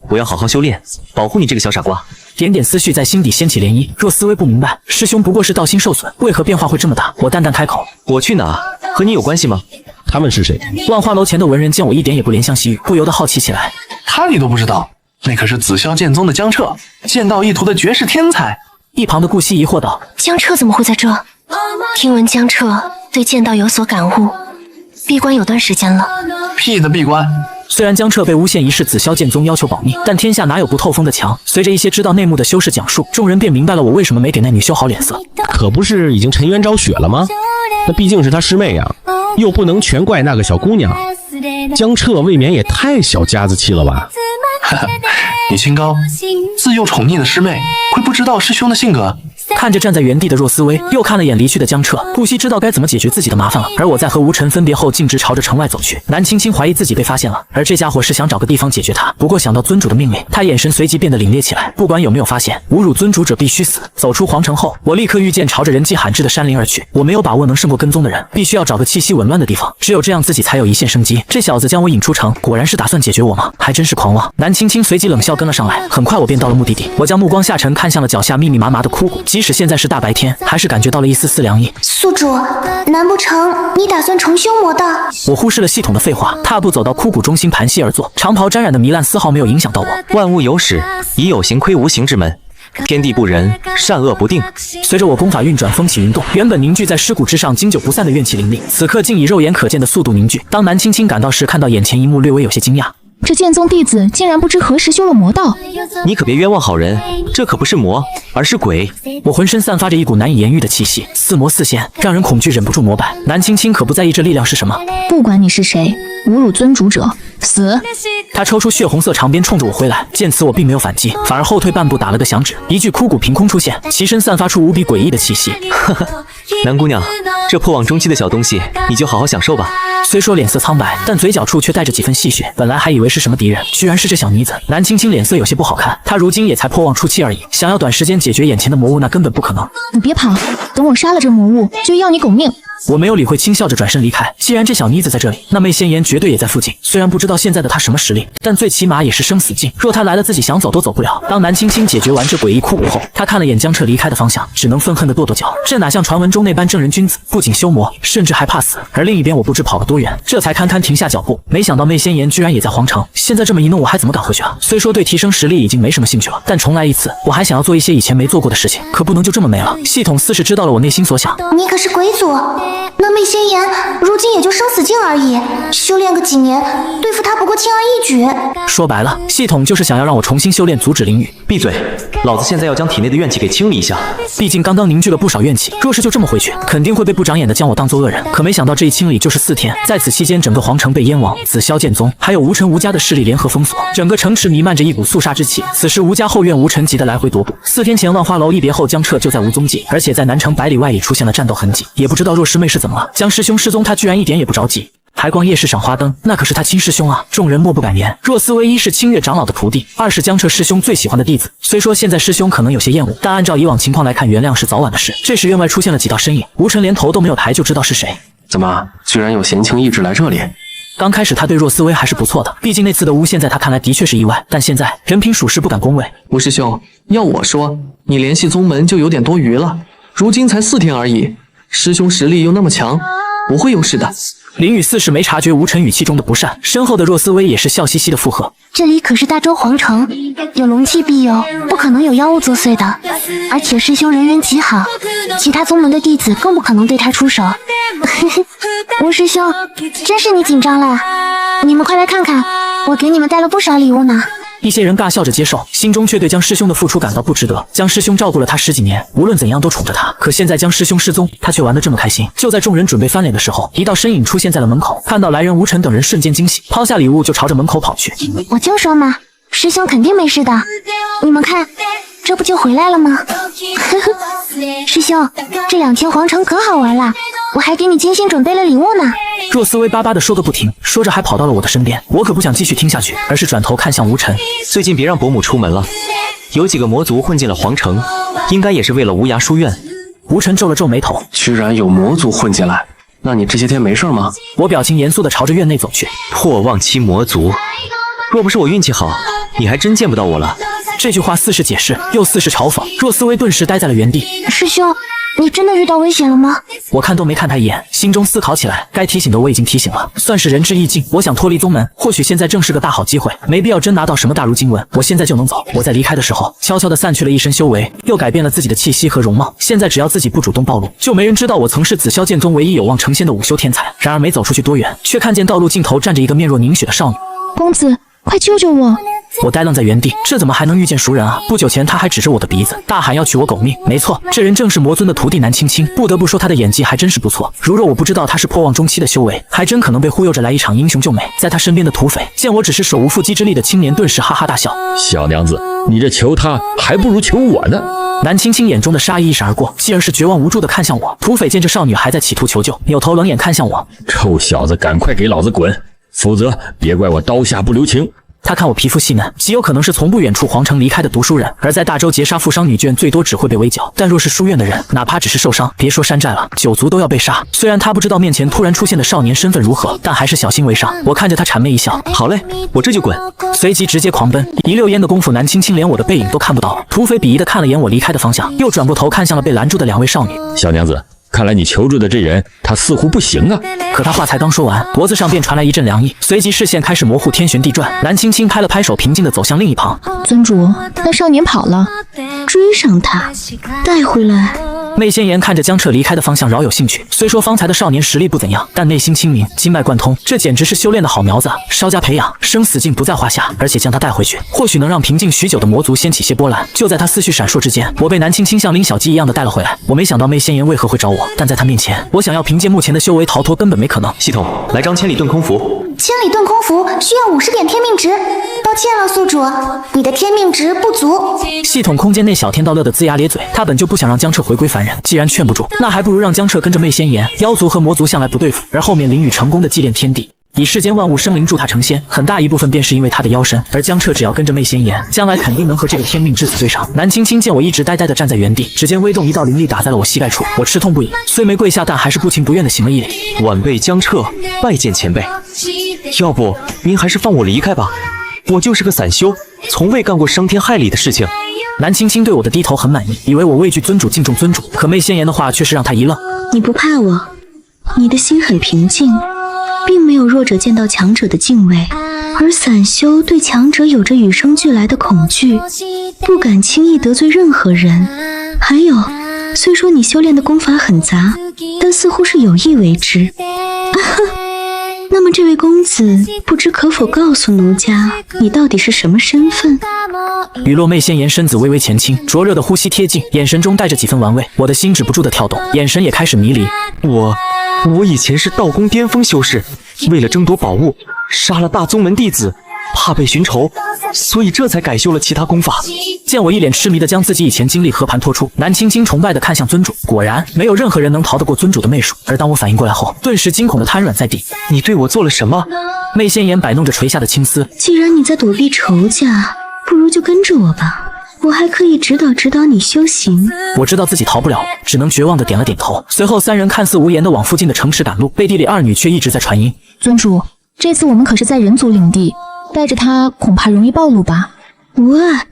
我要好好修炼，保护你这个小傻瓜。点点思绪在心底掀起涟漪。若思薇不明白，师兄不过是道心受损，为何变化会这么大？我淡淡开口：我去哪？和你有关系吗？他们是谁？万花楼前的文人见我一点也不怜香惜玉，不由得好奇起来。他你都不知道？那可是紫霄剑宗的江彻，剑道一途的绝世天才。一旁的顾惜疑惑道：江彻怎么会在这？听闻江彻对剑道有所感悟，闭关有段时间了。屁的闭关！虽然江彻被诬陷一事紫霄剑宗要求保密，但天下哪有不透风的墙？随着一些知道内幕的修士讲述，众人便明白了我为什么没给那女修好脸色。可不是已经沉冤昭雪了吗？那毕竟是他师妹呀。又不能全怪那个小姑娘。江彻未免也太小家子气了吧？哈哈，你清高，自幼宠溺的师妹会不知道师兄的性格？看着站在原地的若思薇，又看了眼离去的江彻，不惜知道该怎么解决自己的麻烦了。而我在和吴晨分别后，径直朝着城外走去。南青青怀疑自己被发现了，而这家伙是想找个地方解决他。不过想到尊主的命令，他眼神随即变得凛冽起来。不管有没有发现，侮辱尊主者必须死。走出皇城后，我立刻御剑朝着人迹罕至的山林而去。我没有把握能胜过跟踪的人，必须要找个气息紊乱的地方，只有这样自己才有一线生机。这小子将我引出城，果然是打算解决我吗？还真是狂妄。南青青随即冷笑跟了上来。很快我便到了目的地，我将目光下沉，看向了脚下密密麻麻的枯骨。即使现在是大白天，还是感觉到了一丝丝凉意。宿主，难不成你打算重修魔道？我忽视了系统的废话，踏步走到枯骨中心，盘膝而坐。长袍沾染的糜烂丝毫没有影响到我。万物有始，以有形窥无形之门。天地不仁，善恶不定。随着我功法运转，风起云动，原本凝聚在尸骨之上经久不散的怨气凌厉，此刻竟以肉眼可见的速度凝聚。当南青青赶到时，看到眼前一幕，略微有些惊讶。这剑宗弟子竟然不知何时修了魔道，你可别冤枉好人，这可不是魔，而是鬼。我浑身散发着一股难以言喻的气息，似魔似仙，让人恐惧，忍不住膜拜。南青青可不在意这力量是什么，不管你是谁，侮辱尊主者，死！他抽出血红色长鞭冲着我挥来，见此我并没有反击，反而后退半步打了个响指，一具枯骨凭空出现，其身散发出无比诡异的气息。呵呵，南姑娘，这破网中期的小东西，你就好好享受吧。虽说脸色苍白，但嘴角处却带着几分戏谑。本来还以为是什么敌人，居然是这小妮子。南青青脸色有些不好看，她如今也才破网初期而已，想要短时间解决眼前的魔物，那根本不可能。你别跑，等我杀了这魔物，就要你狗命！我没有理会，轻笑着转身离开。既然这小妮子在这里，那媚仙颜绝对也在附近。虽然不知道现在的她什么实力，但最起码也是生死境。若她来了，自己想走都走不了。当南青青解决完这诡异枯骨后，她看了眼江彻离开的方向，只能愤恨地跺跺脚。这哪像传闻中那般正人君子，不仅修魔，甚至还怕死。而另一边，我不知跑了多远，这才堪堪停下脚步。没想到媚仙颜居然也在皇城，现在这么一弄，我还怎么赶回去啊？虽说对提升实力已经没什么兴趣了，但重来一次，我还想要做一些以前没做过的事情，可不能就这么没了。系统似是知道了我内心所想，你可是鬼祖，那媚仙颜如今也就生死境而已，修炼个几年，对付他不过轻而易举。说白了，系统就是想要让我重新修炼，阻止灵雨。闭嘴，老子现在要将体内的怨气给清理一下。毕竟刚刚凝聚了不少怨气，若是就这么回去，肯定会被不长眼的将我当做恶人。可没想到这一清理就是4天，在此期间，整个皇城被燕王、紫霄剑宗还有吴尘吴家的势力联合封锁，整个城池弥漫着一股肃杀之气。此时吴家后院吴尘急得来回踱步。4天前万花楼一别后，江彻就在无踪迹，而且在南城百里外也出现了战斗痕迹。也不知道若师妹是怎么了，江师兄失踪，他居然一点也不着急，还逛夜市赏花灯，那可是他亲师兄啊！众人莫不敢言。若思薇一是清月长老的徒弟，二是江彻师兄最喜欢的弟子。虽说现在师兄可能有些厌恶，但按照以往情况来看，原谅是早晚的事。这时院外出现了几道身影，吴尘连头都没有抬就知道是谁。怎么，居然有闲情逸致来这里？刚开始他对若思薇还是不错的，毕竟那次的诬陷在他看来的确是意外，但现在人品属实，不敢恭维。吴师兄，要我说，你联系宗门就有点多余了。如今才4天而已，师兄实力又那么强，不会有事的。林雨似是没察觉吴尘语气中的不善，身后的若思薇也是笑嘻嘻的附和。这里可是大周皇城，有龙气庇佑，不可能有妖物作祟的。而且师兄人缘极好，其他宗门的弟子更不可能对他出手。吴师兄，真是你紧张了？你们快来看看，我给你们带了不少礼物呢。一些人尬笑着接受，心中却对江师兄的付出感到不值得。江师兄照顾了他10几年，无论怎样都宠着他，可现在江师兄失踪，他却玩得这么开心。就在众人准备翻脸的时候，一道身影出现在了门口。看到来人，吴尘等人瞬间惊喜，抛下礼物就朝着门口跑去。我就说嘛，师兄肯定没事的。你们看，这不就回来了吗？呵呵，师兄，这2天皇城可好玩了，我还给你精心准备了礼物呢。若思薇巴巴地说个不停，说着还跑到了我的身边。我可不想继续听下去，而是转头看向吴尘。最近别让伯母出门了，有几个魔族混进了皇城，应该也是为了无涯书院。吴尘皱了皱眉头，居然有魔族混进来，那你这些天没事吗？我表情严肃地朝着院内走去。破忘期魔族，若不是我运气好，你还真见不到我了。这句话似是解释，又似是嘲讽。若思薇顿时呆在了原地。师兄，你真的遇到危险了吗？我看都没看他一眼，心中思考起来，该提醒的我已经提醒了，算是仁至义尽。我想脱离宗门，或许现在正是个大好机会，没必要真拿到什么大儒经文，我现在就能走。我在离开的时候，悄悄地散去了一身修为，又改变了自己的气息和容貌。现在只要自己不主动暴露，就没人知道我曾是紫霄剑宗唯一有望成仙的午休天才。然而没走出去多远，却看见道路尽头站着一个面若凝雪的少女。公子，快救救我！我呆愣在原地，这怎么还能遇见熟人啊？不久前他还指着我的鼻子，大喊要取我狗命。没错，这人正是魔尊的徒弟南青青。不得不说他的演技还真是不错。如若我不知道他是破望中期的修为，还真可能被忽悠着来一场英雄救美。在他身边的土匪见我只是手无缚鸡之力的青年，顿时哈哈大笑。小娘子，你这求他还不如求我呢。南青青眼中的杀意一闪而过，继而是绝望无助的看向我。土匪见这少女还在企图求救，扭头冷眼看向我。臭小子，赶快给老子滚，否则别怪我刀下不留情。他看我皮肤细嫩，极有可能是从不远处皇城离开的读书人，而在大周劫杀富商女眷，最多只会被围剿。但若是书院的人，哪怕只是受伤，别说山寨了，九族都要被杀。虽然他不知道面前突然出现的少年身份如何，但还是小心为上。我看着他谄媚一笑，好嘞，我这就滚。随即直接狂奔，一溜烟的功夫，南青青连我的背影都看不到了。土匪鄙夷的看了眼我离开的方向，又转过头看向了被拦住的两位少女。小娘子，看来你求助的这人，他似乎不行啊。可他话才刚说完，脖子上便传来一阵凉意，随即视线开始模糊，天旋地转。南青青拍了拍手，平静地走向另一旁。尊主，那少年跑了，追上他，带回来。媚仙颜看着江彻离开的方向，饶有兴趣。虽说方才的少年实力不怎样，但内心清明，经脉贯通，这简直是修炼的好苗子啊！稍加培养，生死境不在话下。而且将他带回去，或许能让平静许久的魔族掀起些波澜。就在他思绪闪烁之间，我被南青青像拎小鸡一样的带了回来。我没想到媚仙颜为何会找我，但在他面前，我想要凭借目前的修为逃脱根本没可能。系统，来张千里遁空符。千里遁空符需要50点天命值，抱歉了，宿主，你的天命值不足。系统空间内小天道乐得龇牙咧嘴，他本就不想让江彻回归凡人，既然劝不住，那还不如让江彻跟着媚仙颜。妖族和魔族向来不对付，而后面淋雨成功的祭炼天地，以世间万物生灵助他成仙，很大一部分便是因为他的妖身。而江彻只要跟着媚仙颜，将来肯定能和这个天命之子对上。南青青见我一直呆呆地站在原地，指尖微动，一道灵力打在了我膝盖处，我吃痛不已，虽没跪下，但还是不情不愿地行了一礼。晚辈江彻拜见前辈，要不您还是放我离开吧，我就是个散修，从未干过伤天害理的事情。南青青对我的低头很满意，以为我畏惧尊主敬重尊主，可媚仙颜的话却是让他一愣。你不怕我，你的心很平静，并没有弱者见到强者的敬畏，而散修对强者有着与生俱来的恐惧，不敢轻易得罪任何人。还有，虽说你修炼的功法很杂，但似乎是有意为之。那么这位公子，不知可否告诉奴家，你到底是什么身份？雨落媚仙颜身子微微前倾，灼热的呼吸贴近，眼神中带着几分玩味。我的心止不住的跳动，眼神也开始迷离。我以前是道宫巅峰修士，为了争夺宝物，杀了大宗门弟子，怕被寻仇，所以这才改修了其他功法。见我一脸痴迷的将自己以前经历和盘托出，南青青崇拜的看向尊主，果然没有任何人能逃得过尊主的媚术。而当我反应过来后，顿时惊恐的瘫软在地。你对我做了什么？媚仙颜摆弄着垂下的青丝。既然你在躲避仇家，不如就跟着我吧，我还可以指导指导你修行。我知道自己逃不了，只能绝望的点了点头。随后三人看似无言的往附近的城池赶路，背地里二女却一直在传音。尊主，这次我们可是在人族领地，带着他恐怕容易暴露吧？无碍，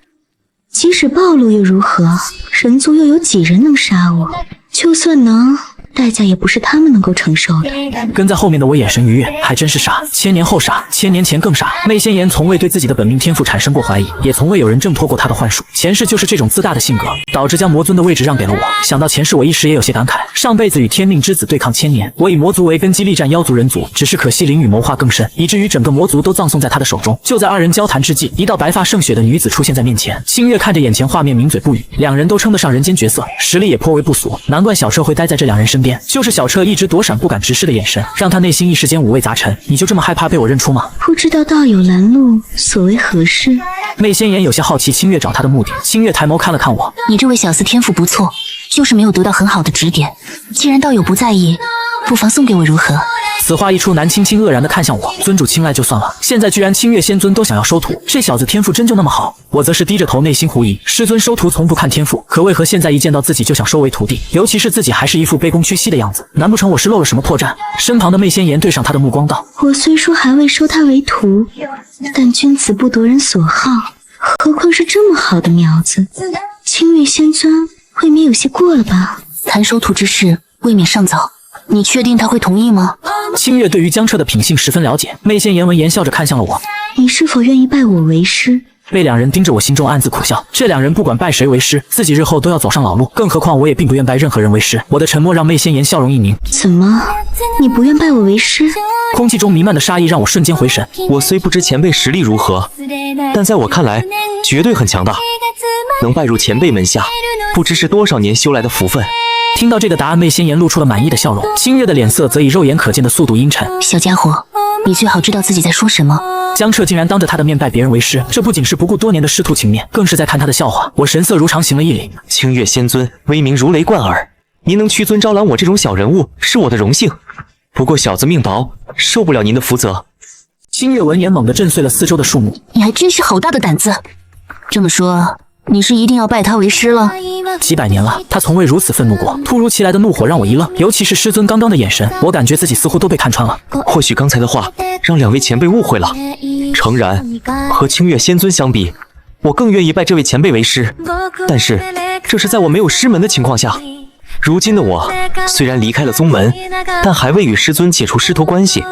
即使暴露又如何？人族又有几人能杀我？就算能，代价也不是他们能够承受的。跟在后面的我眼神愉悦，还真是傻，千年后傻，千年前更傻。媚仙颜从未对自己的本命天赋产生过怀疑，也从未有人挣脱过他的幻术。前世就是这种自大的性格，导致将魔尊的位置让给了我。想到前世，我一时也有些感慨，上辈子与天命之子对抗千年，我以魔族为根基力战妖族人族，只是可惜灵与谋划更深，以至于整个魔族都葬送在他的手中。就在二人交谈之际，一道白发胜雪的女子出现在面前。星月看着眼前画面，抿嘴不语。两人都称得上人间绝色，实力也颇为不俗，难怪小彻会待在这两人身边。就是小彻一直躲闪不敢直视的眼神，让他内心一时间五味杂陈。你就这么害怕被我认出吗？不知道道友拦路所为何事？媚仙颜有些好奇清月找他的目的。清月抬眸看了看我，你这位小厮天赋不错，就是没有得到很好的指点。既然道友不在意，不妨送给我如何？此话一出，南青青愕然地看向我。尊主青睐就算了，现在居然清月仙尊都想要收徒，这小子天赋真就那么好？我则是低着头，内心狐疑。师尊收徒从不看天赋，可为何现在一见到自己就想收为徒弟？尤其是自己还是一副卑躬屈膝的样子，难不成我是漏了什么破绽？身旁的媚仙颜对上他的目光道：我虽说还未收他为徒，但君子不夺人所好，何况是这么好的苗子？清月仙尊未免有些过了吧？谈收徒之事未免尚早，你确定他会同意吗？清月对于江彻的品性十分了解，媚仙颜闻言笑着看向了我。你是否愿意拜我为师，被两人盯着，我心中暗自苦笑。这两人不管拜谁为师，自己日后都要走上老路。更何况我也并不愿拜任何人为师。我的沉默让媚仙颜笑容一凝。怎么，你不愿拜我为师？空气中弥漫的杀意让我瞬间回神。我虽不知前辈实力如何，但在我看来，绝对很强大。能拜入前辈门下，不知是多少年修来的福分。听到这个答案，媚仙颜露出了满意的笑容，清月的脸色则以肉眼可见的速度阴沉。小家伙，你最好知道自己在说什么。江彻竟然当着他的面拜别人为师，这不仅是不顾多年的师徒情面，更是在看他的笑话。我神色如常行了一礼。清月仙尊威名如雷贯耳，您能屈尊招揽我这种小人物，是我的荣幸。不过小子命薄，受不了您的福泽。清月闻言猛地震碎了四周的树木。你还真是好大的胆子！这么说，你是一定要拜他为师了？几百年了，他从未如此愤怒过。突如其来的怒火让我一愣，尤其是师尊刚刚的眼神，我感觉自己似乎都被看穿了。或许刚才的话让两位前辈误会了。诚然，和清月仙尊相比，我更愿意拜这位前辈为师。但是，这是在我没有师门的情况下。如今的我虽然离开了宗门，但还未与师尊解除师徒关系，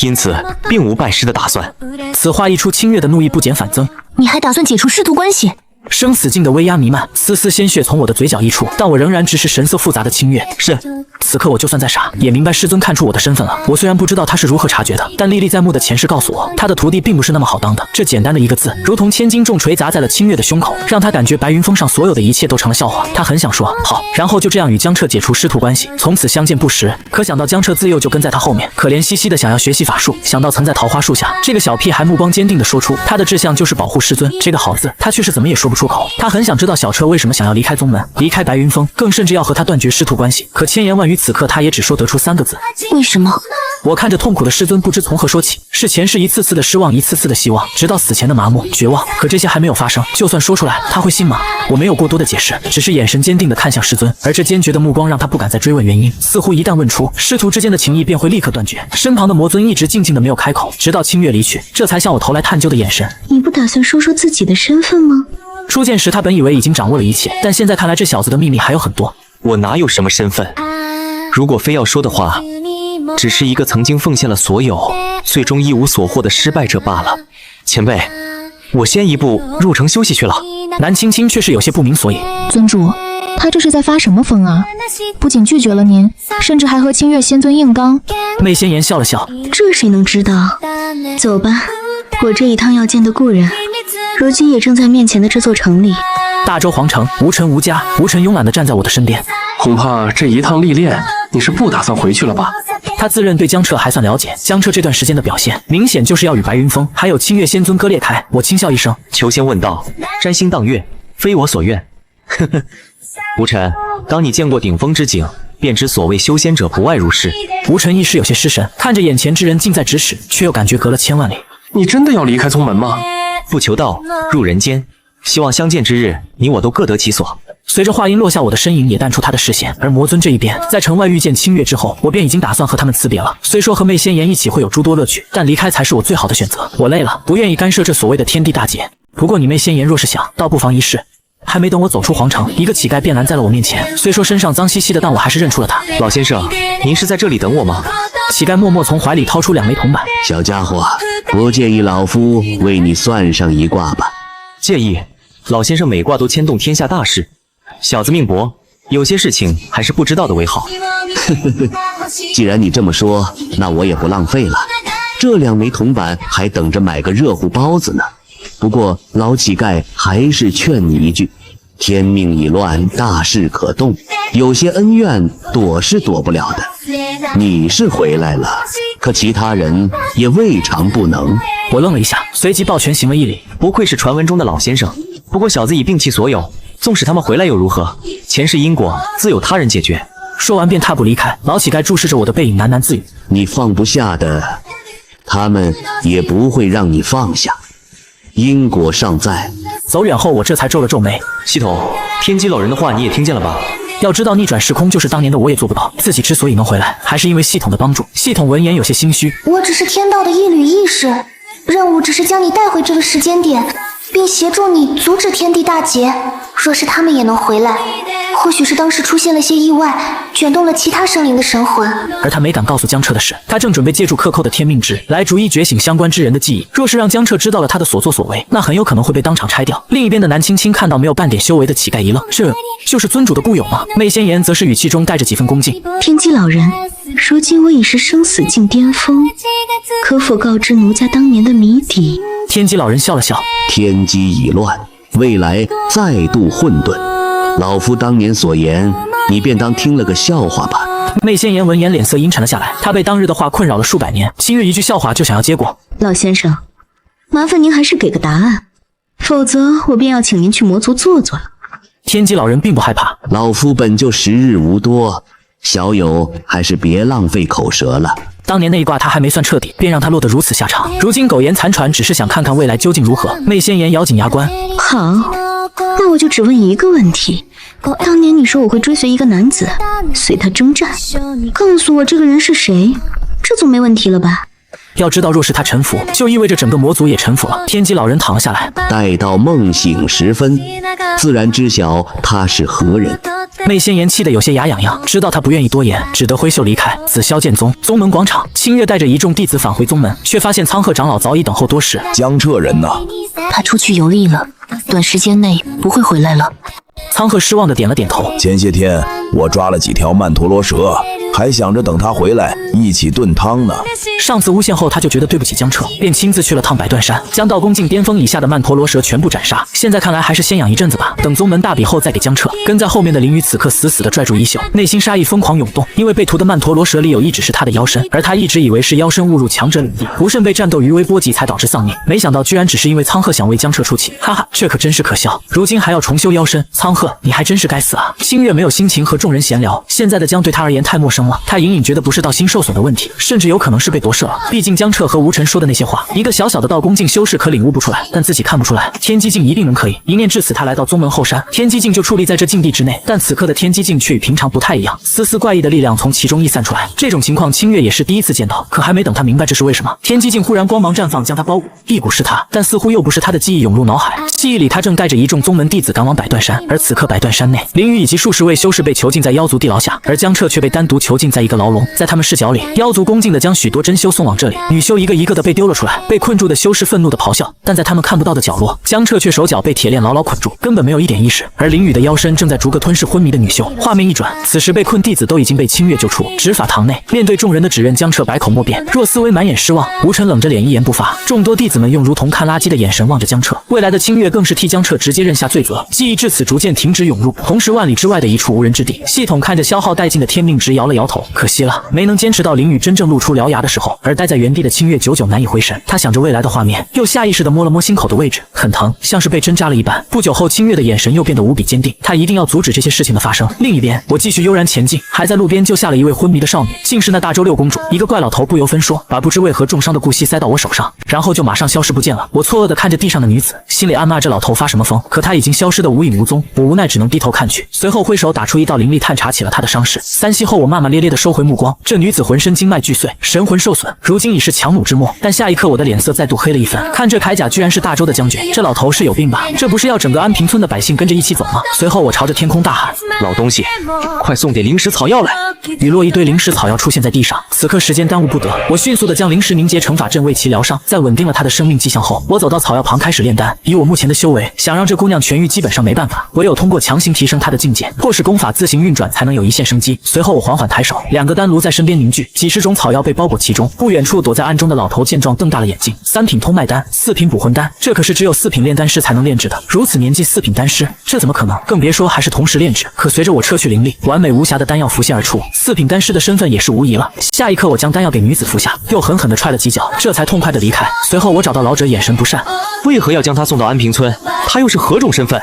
因此并无拜师的打算。此话一出，清月的怒意不减反增。你还打算解除师徒关系？生死境的威压弥漫，丝丝鲜血从我的嘴角溢出，但我仍然直视神色复杂的清月。是，此刻我就算再傻，也明白师尊看出我的身份了。我虽然不知道他是如何察觉的，但历历在目的前世告诉我，他的徒弟并不是那么好当的。这简单的一个字，如同千斤重锤砸在了清月的胸口，让他感觉白云峰上所有的一切都成了笑话。他很想说好，然后就这样与江彻解除师徒关系，从此相见不识。可想到江彻自幼就跟在他后面，可怜兮兮的想要学习法术，想到曾在桃花树下，这个小屁孩目光坚定地说出他的志向就是保护师尊这个好字，他却是怎么也说不出口。他很想知道小彻为什么想要离开宗门，离开白云峰，更甚至要和他断绝师徒关系。可千言万语，此刻他也只说得出3个字：为什么？我看着痛苦的师尊，不知从何说起。是前世一次次的失望，一次次的希望，直到死前的麻木绝望。可这些还没有发生，就算说出来，他会信吗？我没有过多的解释，只是眼神坚定地看向师尊，而这坚决的目光让他不敢再追问原因。似乎一旦问出，师徒之间的情谊便会立刻断绝。身旁的魔尊一直静静的没有开口，直到清月离去，这才向我投来探究的眼神。你不打算说说自己的身份吗？初见时，他本以为已经掌握了一切，但现在看来，这小子的秘密还有很多。我哪有什么身份？如果非要说的话，只是一个曾经奉献了所有，最终一无所获的失败者罢了。前辈，我先一步入城休息去了。南青青却是有些不明所以。尊主，他这是在发什么疯啊？不仅拒绝了您，甚至还和清月仙尊硬刚。媚仙颜笑了笑，这谁能知道？走吧，我这一趟要见的故人，如今也正在面前的这座城里。大周皇城，无尘无家，无尘慵懒地站在我的身边。恐怕这一趟历练，你是不打算回去了吧？他自认对江彻还算了解，江彻这段时间的表现，明显就是要与白云峰还有清月仙尊割裂开。我轻笑一声，求仙问道，摘星当月，非我所愿。呵呵，无尘，当你见过顶峰之景，便知所谓修仙者不外如是。无尘一时有些失神，看着眼前之人近在咫尺，却又感觉隔了千万里。你真的要离开宗门吗？不求道，入人间。希望相见之日，你我都各得其所。随着话音落下，我的身影也淡出他的视线。而魔尊这一边，在城外遇见清月之后，我便已经打算和他们辞别了。虽说和媚仙颜一起会有诸多乐趣，但离开才是我最好的选择。我累了，不愿意干涉这所谓的天地大劫。不过你媚仙颜若是想，倒不妨一试。还没等我走出皇城，一个乞丐便拦在了我面前。虽说身上脏兮兮的，但我还是认出了他。老先生，您是在这里等我吗？乞丐默默从怀里掏出2枚铜板。小家伙，不介意老夫为你算上一卦吧？介意。老先生每卦都牵动天下大事，小子命薄，有些事情还是不知道的为好。既然你这么说，那我也不浪费了。这2枚铜板还等着买个热乎包子呢。不过老乞丐还是劝你一句，天命已乱，大事可动，有些恩怨躲是躲不了的。你是回来了，可其他人也未尝不能。我愣了一下，随即抱拳行了一礼。不愧是传闻中的老先生。不过小子已摒弃所有，纵使他们回来又如何？前世因果自有他人解决。说完便踏步离开。老乞丐注视着我的背影，喃喃自语：你放不下的，他们也不会让你放下。因果尚在。走远后，我这才皱了皱眉。系统，天机老人的话你也听见了吧？要知道逆转时空就是当年的我也做不到，自己之所以能回来，还是因为系统的帮助。系统闻言有些心虚，我只是天道的一缕意识，任务只是将你带回这个时间点，并协助你阻止天地大劫。若是他们也能回来，或许是当时出现了些意外，卷动了其他生灵的神魂。而他没敢告诉江彻的是，他正准备借助克扣的天命值来逐一觉醒相关之人的记忆。若是让江彻知道了他的所作所为，那很有可能会被当场拆掉。另一边的南青青看到没有半点修为的乞丐一愣，这就是尊主的故友吗？媚仙颜则是语气中带着几分恭敬。天机老人，如今我已是生死境巅峰，可否告知奴家当年的谜底？天机老人笑了笑，天机已乱，未来再度混沌。老夫当年所言，你便当听了个笑话吧。媚仙颜闻言脸色阴沉了下来，他被当日的话困扰了数百年，清月一句笑话就想要接过。老先生，麻烦您还是给个答案，否则我便要请您去魔族坐坐了。天机老人并不害怕，老夫本就时日无多，小友还是别浪费口舌了。当年那一卦他还没算彻底，便让他落得如此下场。如今苟延残喘，只是想看看未来究竟如何。媚仙颜咬紧牙关，好，那我就只问一个问题：当年你说我会追随一个男子，随他征战，告诉我这个人是谁，这总没问题了吧？要知道，若是他臣服，就意味着整个魔族也臣服了。天机老人躺了下来，待到梦醒时分，自然知晓他是何人。媚仙颜气得有些牙痒痒，知道他不愿意多言，只得挥袖离开。紫霄剑宗宗门广场，清月带着一众弟子返回宗门，却发现苍鹤长老早已等候多时。江彻人呢？他出去游历了，短时间内不会回来了。苍鹤失望的点了点头。前些天我抓了几条曼陀罗蛇，还想着等他回来一起炖汤呢。上次诬陷后，他就觉得对不起江彻，便亲自去了趟百断山，将道宫境巅峰以下的曼陀罗蛇全部斩杀。现在看来还是先养一阵子吧，等宗门大比后再给江彻。跟在后面的林雨此刻死死地拽住衣袖，内心杀意疯狂涌动，因为被屠的曼陀罗蛇里有一只是他的妖身，而他一直以为是妖身误入强者领地，不慎被战斗余威波及才导致丧命，没想到居然只是因为苍鹤想为江彻出气，哈哈，这可真是可笑。如今还要重修妖身，苍鹤你还真是该死啊！清月没有心情和众人闲聊，现在的江对他而言太陌生了，他隐隐觉得不是道心受损的问题，甚至有可能是被夺舍了。毕竟江彻和吴尘说的那些话，一个小小的道宫境修士可领悟不出来，但自己看不出来，天机境一定能可以。一念至此，他来到宗门后山，天机境就矗立在这境地之内，但此刻的天机境却与平常不太一样，丝丝怪异的力量从其中溢散出来。这种情况清月也是第一次见到，可还没等他明白这是为什么，天机境忽然光芒绽放，将他包裹，一股是他，但似乎又不是他的记忆涌入脑海。记忆里他正带着一众宗门弟子赶往百断山，而此刻百断山内，林雨以及数十位修士被囚禁在妖族地牢下，而江彻却被单独囚禁在一个牢笼。在他们视角里，妖族恭敬地将许多真修送往这里，女修一个一个的被丢了出来，被困住的修士愤怒地咆哮，但在他们看不到的角落，江彻却手脚被铁链牢牢捆住，根本没有一点意识。而林雨的妖身正在逐个吞噬昏迷的女修。画面一转，此时被困弟子都已经被清月救出。执法堂内，面对众人的指认，江彻百口莫辩。若思维满眼失望，吴尘冷着脸一言不发。众多弟子们用如同看垃圾的眼神望着江彻。未来的清月更是替江彻直接认下罪责，记忆至此逐渐停止涌入。同时，万里之外的一处无人之地，系统看着消耗殆尽的天命值摇了摇头，可惜了，没能坚持到林雨真正露出獠牙的时候。而待在原地的清月久久难以回神，他想着未来的画面，又下意识地摸了摸心口的位置，很疼，像是被针扎了一般。不久后，清月的眼神又变得无比坚定，他一定要阻止这些事情的发生。另一边，我继续悠然前进，还在路边救下了一位昏迷的少女，竟是那大周六公主。一个怪老头不由分说，把不知为何重伤的顾惜塞到我手上，然后就马上消失不见了。我错愕地看着地上的女子，心里暗骂这老头发什么疯，可她已经消失得无影无踪。我无奈只能低头看去，随后挥手打出一道灵力探查起了她的伤势。3息后，我骂骂咧咧地收回目光。这女子浑身经脉俱碎，神魂受损，如今已是强弩之末。但下一刻，我的脸色再度黑了一分。看这铠甲，居然是大周的将军，这老头是有病吧？这不是要整个安平村的百姓跟着一起走吗？随后，我朝着天空大喊：“老东西，快送点灵石草药来！”雨落一堆灵石草药出现在地上。此刻时间耽误不得，我迅速地将灵石凝结成法阵为其疗伤。在稳定了他的生命迹象后，我走到草药旁开始炼丹。以我目前的修为，想让这姑娘痊愈基本上没办法，唯有通过强行提升她的境界，或是功法自行运转，才能有一线生机。随后我缓缓抬手，2个丹炉在身边凝聚，几十种草药被包裹其中。不远处躲在暗中的老头见状瞪大了眼睛：3品通脉丹，4品补魂丹，这可是只有4品炼丹师才能炼制的。如此年纪4品丹师，这怎么可能？更别说还是同时炼制。可随着我撤去灵力，完美无瑕的丹药浮现而出，4品丹师的身份也是无疑了。下一刻，我将丹药给女子服下，又狠狠地踹了几脚，这才痛快地离开。随后我找到老者，眼神不善：“为何要将他送到安平村？他又是何种身份？”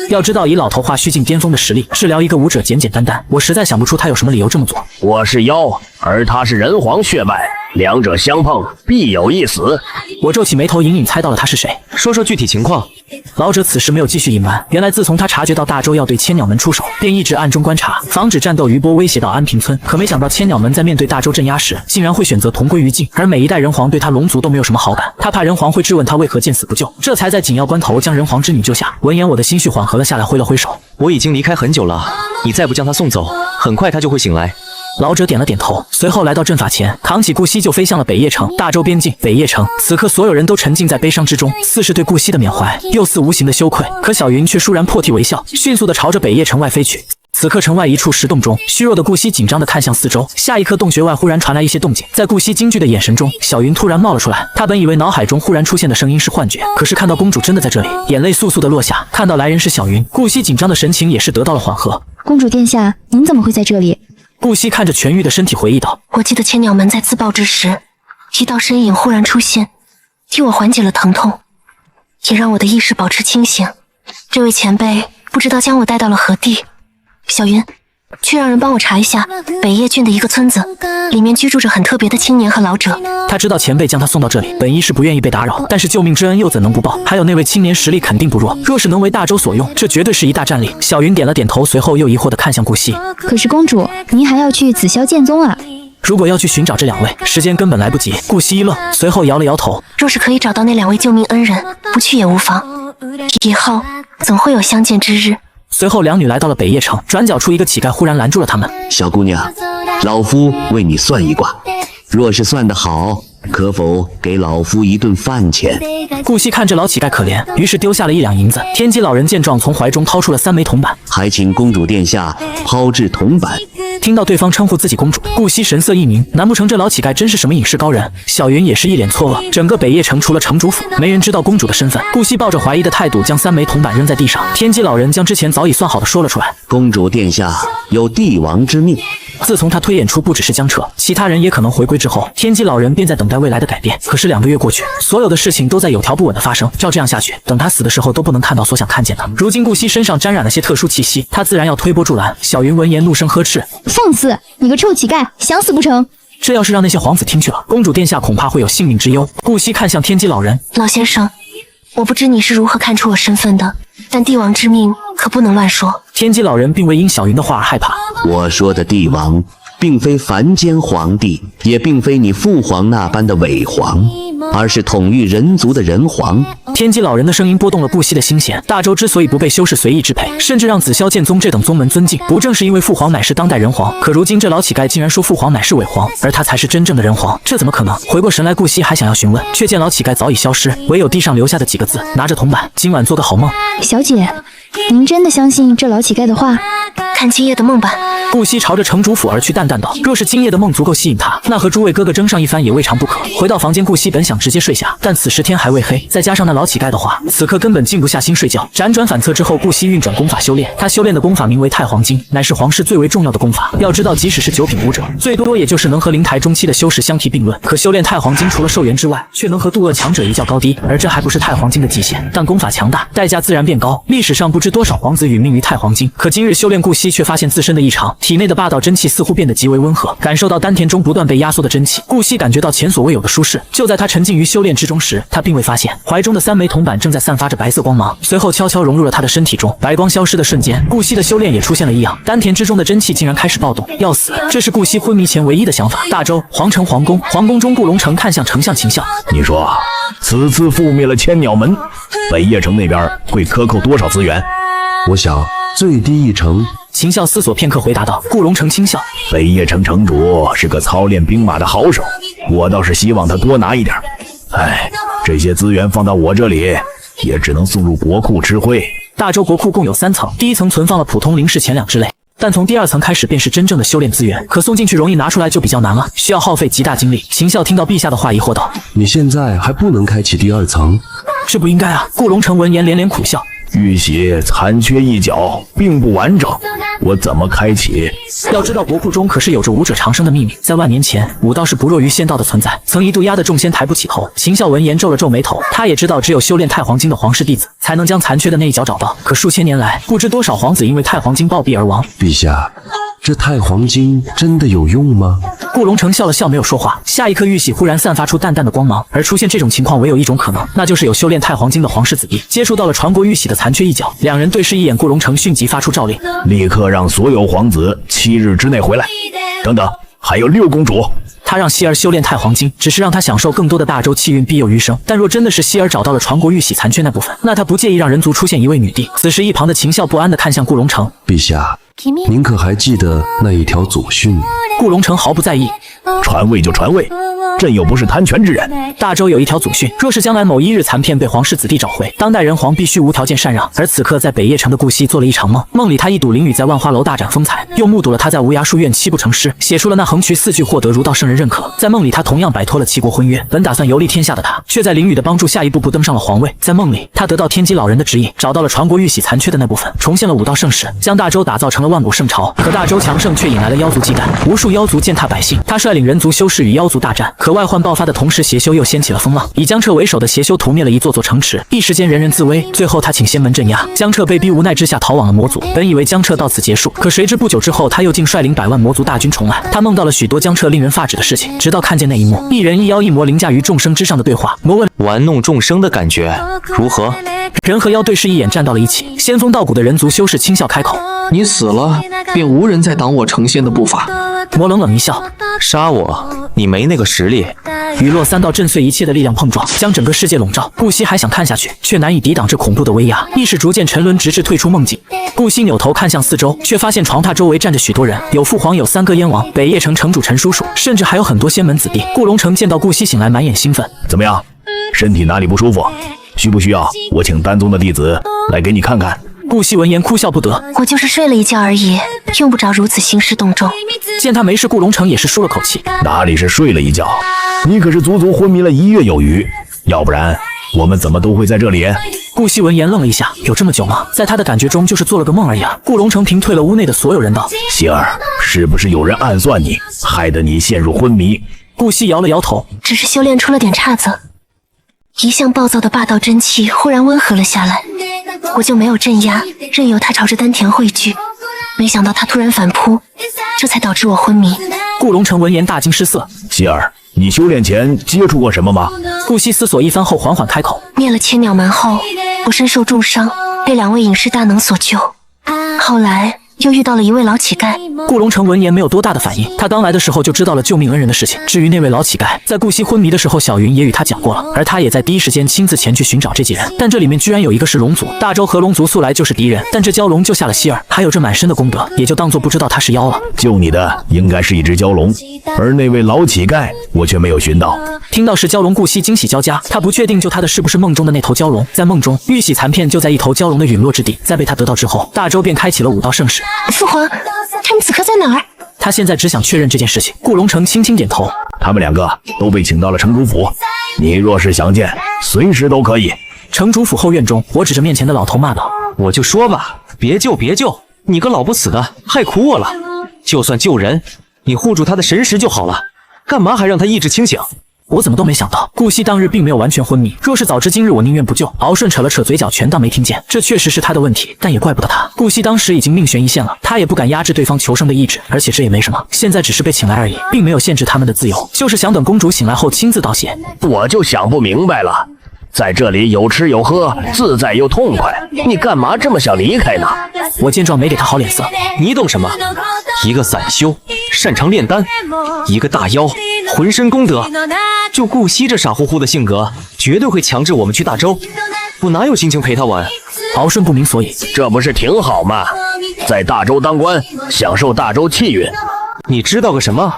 要知道，以老头化虚境巅峰的实力，治疗一个武者简简单单，我实在想不出他有什么理由这么做。我是妖，而他是人皇血脉，两者相碰必有一死。我皱起眉头，隐隐猜到了他是谁。说说具体情况。老者此时没有继续隐瞒，原来自从他察觉到大周要对千鸟门出手，便一直暗中观察，防止战斗余波威胁到安平村。可没想到千鸟门在面对大周镇压时，竟然会选择同归于尽。而每一代人皇对他龙族都没有什么好感，他怕人皇会质问他为何见死不救，这才在紧要关头将人皇之女救下。闻言，我的心绪缓和了下来，挥了挥手，我已经离开很久了，你再不将他送走，很快他就会醒来。老者点了点头，随后来到阵法前，扛起顾惜就飞向了北邺城。大周边境，北邺城，此刻所有人都沉浸在悲伤之中，似是对顾惜的缅怀，又似无形的羞愧。可小云却倏然破涕为笑，迅速地朝着北邺城外飞去。此刻城外一处石洞中，虚弱的顾惜紧张地看向四周。下一刻，洞穴外忽然传来一些动静，在顾惜惊惧的眼神中，小云突然冒了出来。他本以为脑海中忽然出现的声音是幻觉，可是看到公主真的在这里，眼泪簌簌地落下。看到来人是小云，顾惜紧张的神情也是得到了缓和。公主殿下，您怎么会在这里？顾惜看着痊愈的身体回忆道：我记得千鸟门在自爆之时，一道身影忽然出现，替我缓解了疼痛，也让我的意识保持清醒。这位前辈不知道将我带到了何地。小云，去让人帮我查一下北邺郡的一个村子，里面居住着很特别的青年和老者。他知道前辈将他送到这里，本意是不愿意被打扰，但是救命之恩又怎能不报？还有那位青年实力肯定不弱，若是能为大周所用，这绝对是一大战力。小云点了点头，随后又疑惑地看向顾惜。可是公主，您还要去紫霄剑宗啊？如果要去寻找这两位，时间根本来不及。顾惜一愣，随后摇了摇头。若是可以找到那两位救命恩人，不去也无妨。以后总会有相见之日。随后两女来到了北邺城，转角处一个乞丐忽然拦住了他们。小姑娘，老夫为你算一卦，若是算得好，可否给老夫一顿饭钱？顾惜看着老乞丐可怜，于是丢下了1两银子。天机老人见状，从怀中掏出了3枚铜板，还请公主殿下抛掷铜板。听到对方称呼自己公主，顾惜神色一凝，难不成这老乞丐真是什么隐士高人？小云也是一脸错愕。整个北邺城除了城主府，没人知道公主的身份。顾惜抱着怀疑的态度，将3枚铜板扔在地上。天机老人将之前早已算好的说了出来：公主殿下有帝王之命。自从他推演出不只是江彻，其他人也可能回归之后，天机老人便在等待未来的改变。可是2个月过去，所有的事情都在有条不紊的发生。照这样下去，等他死的时候都不能看到所想看见的。如今顾惜身上沾染了些特殊气息，他自然要推波助澜。小云闻言怒声呵斥：放肆！你个臭乞丐，想死不成？这要是让那些皇子听去了，公主殿下恐怕会有性命之忧。顾惜看向天机老人：老先生，我不知你是如何看出我身份的，但帝王之命可不能乱说。天机老人并未因小云的话而害怕。我说的帝王，并非凡间皇帝，也并非你父皇那般的伪皇，而是统御人族的人皇。天机老人的声音拨动了顾惜的心弦。大周之所以不被修士随意支配，甚至让紫霄剑宗这等宗门尊敬，不正是因为父皇乃是当代人皇？可如今这老乞丐竟然说父皇乃是伪皇，而他才是真正的人皇，这怎么可能？回过神来，顾惜还想要询问，却见老乞丐早已消失，唯有地上留下的几个字：拿着铜板，今晚做个好梦。小姐，您真的相信这老乞丐的话？看今夜的梦吧。顾惜朝着城主府而去，淡淡道：若是今夜的梦足够吸引他，那和诸位哥哥争上一番也未尝不可。回到房间，顾惜本想直接睡下，但此时天还未黑，再加上那老乞丐的话，此刻根本静不下心睡觉。辗转反侧之后，顾惜运转功法修炼。他修炼的功法名为太黄经，乃是皇室最为重要的功法。要知道，即使是9品武者，最多也就是能和灵台中期的修士相提并论。可修炼太黄经，除了寿元之外，却能和渡恶强者一较高低。而这还不是太黄经的极限，但功法强大，代价自然变高。历史上不知多少皇子殒命于太黄经，可今日修炼顾惜却发现自身的异常，体内的霸道真气似乎变得极为温和，感受到丹田中不断被压缩的真气，顾惜感觉到前所未有的舒适。就在他沉浸于修炼之中时，他并未发现怀中的3枚铜板正在散发着白色光芒，随后悄悄融入了他的身体中。白光消失的瞬间，顾惜的修炼也出现了异样，丹田之中的真气竟然开始暴动，要死！这是顾惜昏迷前唯一的想法。大周皇城皇宫，皇宫中顾龙城看向丞相秦笑：你说，此次覆灭了千鸟门，北邺城那边会克扣多少资源？我想最低1成。秦笑思索片刻，回答道：顾龙城轻笑，北邺城城主是个操练兵马的好手，我倒是希望他多拿一点。哎，这些资源放到我这里，也只能送入国库吃灰。大周国库共有3层，第1层存放了普通灵士钱粮之类，但从第2层开始便是真正的修炼资源，可送进去容易，拿出来就比较难了，需要耗费极大精力。秦笑听到陛下的话，疑惑道：你现在还不能开启第2层？这不应该啊！顾龙城闻言连连苦笑。玉玺残缺一角，并不完整，我怎么开启？要知道国库中可是有着武者长生的秘密，在万年前，武道是不弱于仙道的存在，曾一度压得众仙抬不起头。秦孝闻言皱了皱眉头，他也知道只有修炼太黄经的皇室弟子才能将残缺的那一角找到，可数千年来，不知多少皇子因为太黄经暴毙而亡。陛下，这太黄经真的有用吗？顾龙城笑了笑，没有说话。下一刻，玉玺忽然散发出淡淡的光芒，而出现这种情况唯有一种可能，那就是有修炼太黄经的皇室子弟接触到了传国玉玺的残缺一角。两人对视一眼，顾龙城迅即发出诏令，立刻让所有皇子7日之内回来。等等，还有6公主。他让希儿修炼太黄经，只是让他享受更多的大周气运庇佑余生。但若真的是希儿找到了传国玉玺残缺那部分，那他不介意让人族出现一位女帝。此时一旁的秦孝不安地看向顾龙城，陛下，您可还记得那一条祖训？顾龙城毫不在意，传位就传位，朕又不是贪权之人。大周有一条祖训，若是将来某一日残片被皇室子弟找回，当代人皇必须无条件禅让。而此刻在北邺城的顾惜做了一场梦，梦里他一睹林雨在万花楼大展风采，又目睹了他在无涯书院七步成诗，写出了那横渠4句，获得儒道圣人认可。在梦里他同样摆脱了齐国婚约，本打算游历天下的他，却在林雨的帮助下一步步登上了皇位。在梦里，他得到天机老人的指引，找到了传国玉玺残缺的那部分，重现了武道盛世，将大周打造成了万古圣朝。可大周强盛却引来了妖族忌惮，无数妖族践踏百姓。他率领人族修士与妖族大战，可外患爆发的同时，邪修又掀起了风浪。以江彻为首的邪修屠灭了一座座城池，一时间人人自危。最后他请仙门镇压，江彻被逼无奈之下逃往了魔族。本以为江彻到此结束，可谁知不久之后，他又竟率领100万魔族大军重来。他梦到了许多江彻令人发指的事情，直到看见那一幕：一人一妖一魔凌驾于众生之上的对话。魔问玩弄众生的感觉如何？人和妖对视一眼，站到了一起。仙风道骨的人族修士轻笑开口：你死了，便无人再挡我成仙的步伐。魔冷冷一笑：杀我，你没那个实力。雨落3道震碎一切的力量碰撞，将整个世界笼罩。顾惜还想看下去，却难以抵挡这恐怖的威压，意识逐渐沉沦，直至退出梦境。顾惜扭头看向四周，却发现床榻周围站着许多人，有父皇，有3个燕王，北邺城城主陈叔叔，甚至还有很多仙门子弟。顾龙城见到顾惜醒来，满眼兴奋。怎么样？身体哪里不舒服？需不需要我请丹宗的弟子来给你看看？顾惜闻言哭笑不得，我就是睡了一觉而已，用不着如此兴师动众。见他没事，顾龙城也是舒了口气。哪里是睡了一觉，你可是足足昏迷了1月有余，要不然我们怎么都会在这里？顾惜闻言愣了一下，有这么久吗？在他的感觉中就是做了个梦而已啊。顾龙城平退了屋内的所有人道：希儿，是不是有人暗算你，害得你陷入昏迷？顾惜摇了摇头，只是修炼出了点岔子，一向暴躁的霸道真气忽然温和了下来，我就没有镇压，任由他朝着丹田汇聚。没想到他突然反扑，这才导致我昏迷。顾龙城闻言大惊失色：希儿，你修炼前接触过什么吗？顾惜思索一番后缓缓开口：灭了千鸟门后，我身受重伤，被2位隐士大能所救，后来又遇到了一位老乞丐。顾龙城闻言没有多大的反应，他刚来的时候就知道了救命恩人的事情。至于那位老乞丐，在顾惜昏迷的时候，小云也与他讲过了，而他也在第一时间亲自前去寻找这几人。但这里面居然有一个是龙族，大周和龙族素来就是敌人，但这蛟龙救下了希儿，还有这满身的功德，也就当作不知道他是妖了。救你的应该是一只蛟龙，而那位老乞丐我却没有寻到。听到是蛟龙，顾惜惊喜交加，他不确定救他的是不是梦中的那头蛟龙。在梦中，玉玺残片就在一头蛟龙的陨落之地，在被他得到之后，大周便开启了武道盛世。父皇，他们此刻在哪儿？他现在只想确认这件事情。顾龙城轻轻点头，他们2个都被请到了城主府，你若是想见，随时都可以。城主府后院中，我指着面前的老头骂道：我就说吧，别救别救，你个老不死的，害苦我了。就算救人，你护住他的神识就好了，干嘛还让他意志清醒？我怎么都没想到，顾惜当日并没有完全昏迷。若是早知今日，我宁愿不救。敖顺扯了扯嘴角，全当没听见。这确实是他的问题，但也怪不得他。顾惜当时已经命悬一线了，他也不敢压制对方求生的意志，而且这也没什么，现在只是被请来而已，并没有限制他们的自由，就是想等公主醒来后亲自道谢。我就想不明白了，在这里有吃有喝，自在又痛快，你干嘛这么想离开呢？我见状没给他好脸色。你懂什么？一个散修，擅长炼丹；一个大妖，浑身功德。就顾惜这傻乎乎的性格，绝对会强制我们去大周。我哪有心情陪他玩？敖顺不明所以，这不是挺好吗？在大周当官，享受大周气运。你知道个什么？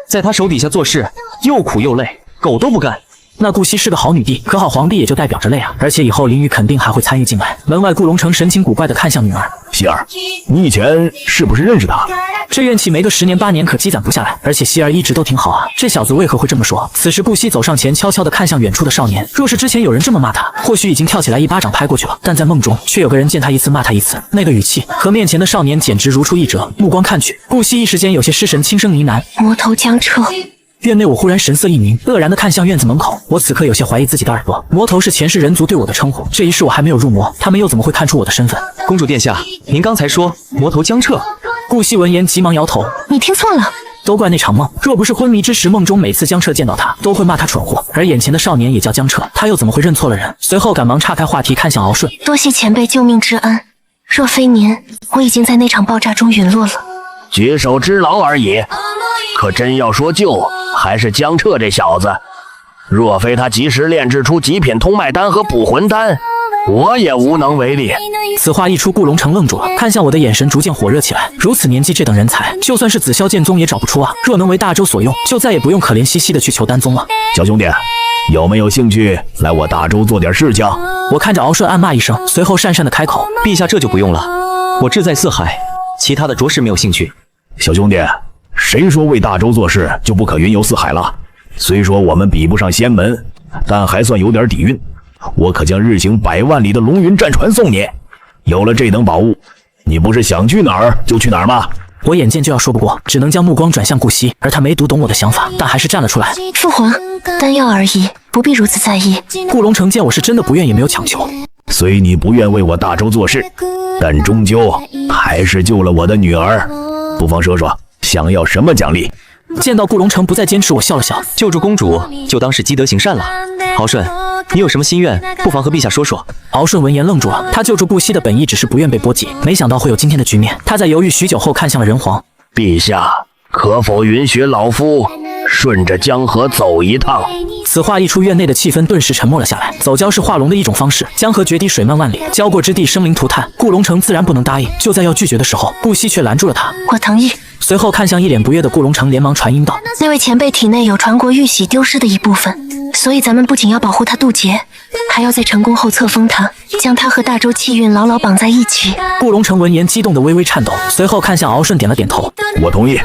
在他手底下做事，又苦又累，狗都不干。那顾惜是个好女帝，可好皇帝也就代表着累啊！而且以后林雨肯定还会参与进来。门外顾龙城神情古怪地看向女儿，希儿，你以前是不是认识他？这怨气没个10年8年可积攒不下来，而且希儿一直都挺好啊，这小子为何会这么说？此时顾惜走上前，悄悄地看向远处的少年。若是之前有人这么骂他，或许已经跳起来一巴掌拍过去了，但在梦中却有个人见他一次骂他一次，那个语气和面前的少年简直如出一辙。目光看去，顾惜一时间有些失神，轻声呢喃：“魔头江彻。”院内我忽然神色一凝，愕然地看向院子门口。我此刻有些怀疑自己的耳朵。魔头是前世人族对我的称呼，这一世我还没有入魔，他们又怎么会看出我的身份？公主殿下，您刚才说魔头江彻？顾惜闻言急忙摇头：“你听错了。”都怪那场梦，若不是昏迷之时，梦中每次江彻见到他都会骂他蠢货，而眼前的少年也叫江彻，他又怎么会认错了人？随后赶忙岔开话题，看向敖顺：“多谢前辈救命之恩，若非您，我已经在那场爆炸中陨落了。”举手之劳而已，可真要说救，还是江彻这小子。若非他及时炼制出极品通脉丹和补魂丹，我也无能为力。此话一出，顾龙城愣住了，看向我的眼神逐渐火热起来。如此年纪，这等人才，就算是紫霄剑宗也找不出啊！若能为大周所用，就再也不用可怜兮兮的去求丹宗了。小兄弟，有没有兴趣来我大周做点事情？我看着敖顺暗骂一声，随后讪讪的开口：“陛下这就不用了，我志在四海，其他的着实没有兴趣。”小兄弟，谁说为大周做事就不可云游四海了？虽说我们比不上仙门，但还算有点底蕴。我可将日行100万里的龙云战船送你。有了这等宝物，你不是想去哪儿就去哪儿吗？我眼见就要说不过，只能将目光转向顾惜，而他没读懂我的想法，但还是站了出来。父皇，丹药而已，不必如此在意。顾龙城见我是真的不愿，也没有强求。虽你不愿为我大周做事，但终究还是救了我的女儿。不妨说说，想要什么奖励？见到顾龙城不再坚持，我笑了笑：“救助公主，就当是积德行善了。”敖顺，你有什么心愿，不妨和陛下说说。敖顺闻言愣住了，他救助顾惜的本意只是不愿被波及，没想到会有今天的局面。他在犹豫许久后，看向了人皇：“陛下，可否允许老夫顺着江河走一趟？”此话一出，院内的气氛顿时沉默了下来。走礁是化龙的一种方式，江河决堤，水漫万里，交过之地生灵涂炭。顾龙城自然不能答应。就在要拒绝的时候，顾惜却拦住了他：“我同意。”随后看向一脸不悦的顾龙城，连忙传音道：“那位前辈体内有传国玉玺丢失的一部分，所以咱们不仅要保护他渡劫，还要在成功后册封他，将他和大周气运牢牢绑在一起。”顾龙城闻言激动的微微颤抖，随后看向敖顺点了点头：“我同意，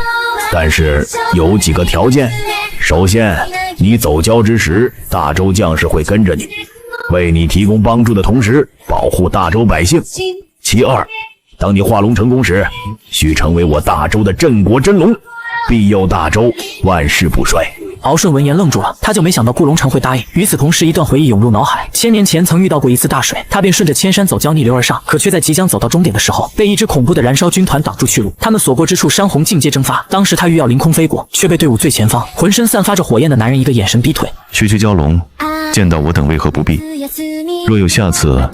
但是有几个条件。首先，你走礁之时，大周将士会跟着你，为你提供帮助的同时，保护大周百姓。其二，当你化龙成功时，需成为我大周的镇国真龙，庇佑大周，万世不衰。”敖顺闻言愣住了，他就没想到顾龙城会答应。与此同时，一段回忆涌入脑海。1000年前曾遇到过一次大水，他便顺着千山走礁逆流而上，可却在即将走到终点的时候，被一支恐怖的燃烧军团挡住去路。他们所过之处，山洪尽皆蒸发。当时他欲要凌空飞过，却被队伍最前方浑身散发着火焰的男人一个眼神逼退。区区蛟龙，见到我等为何不避？若有下次，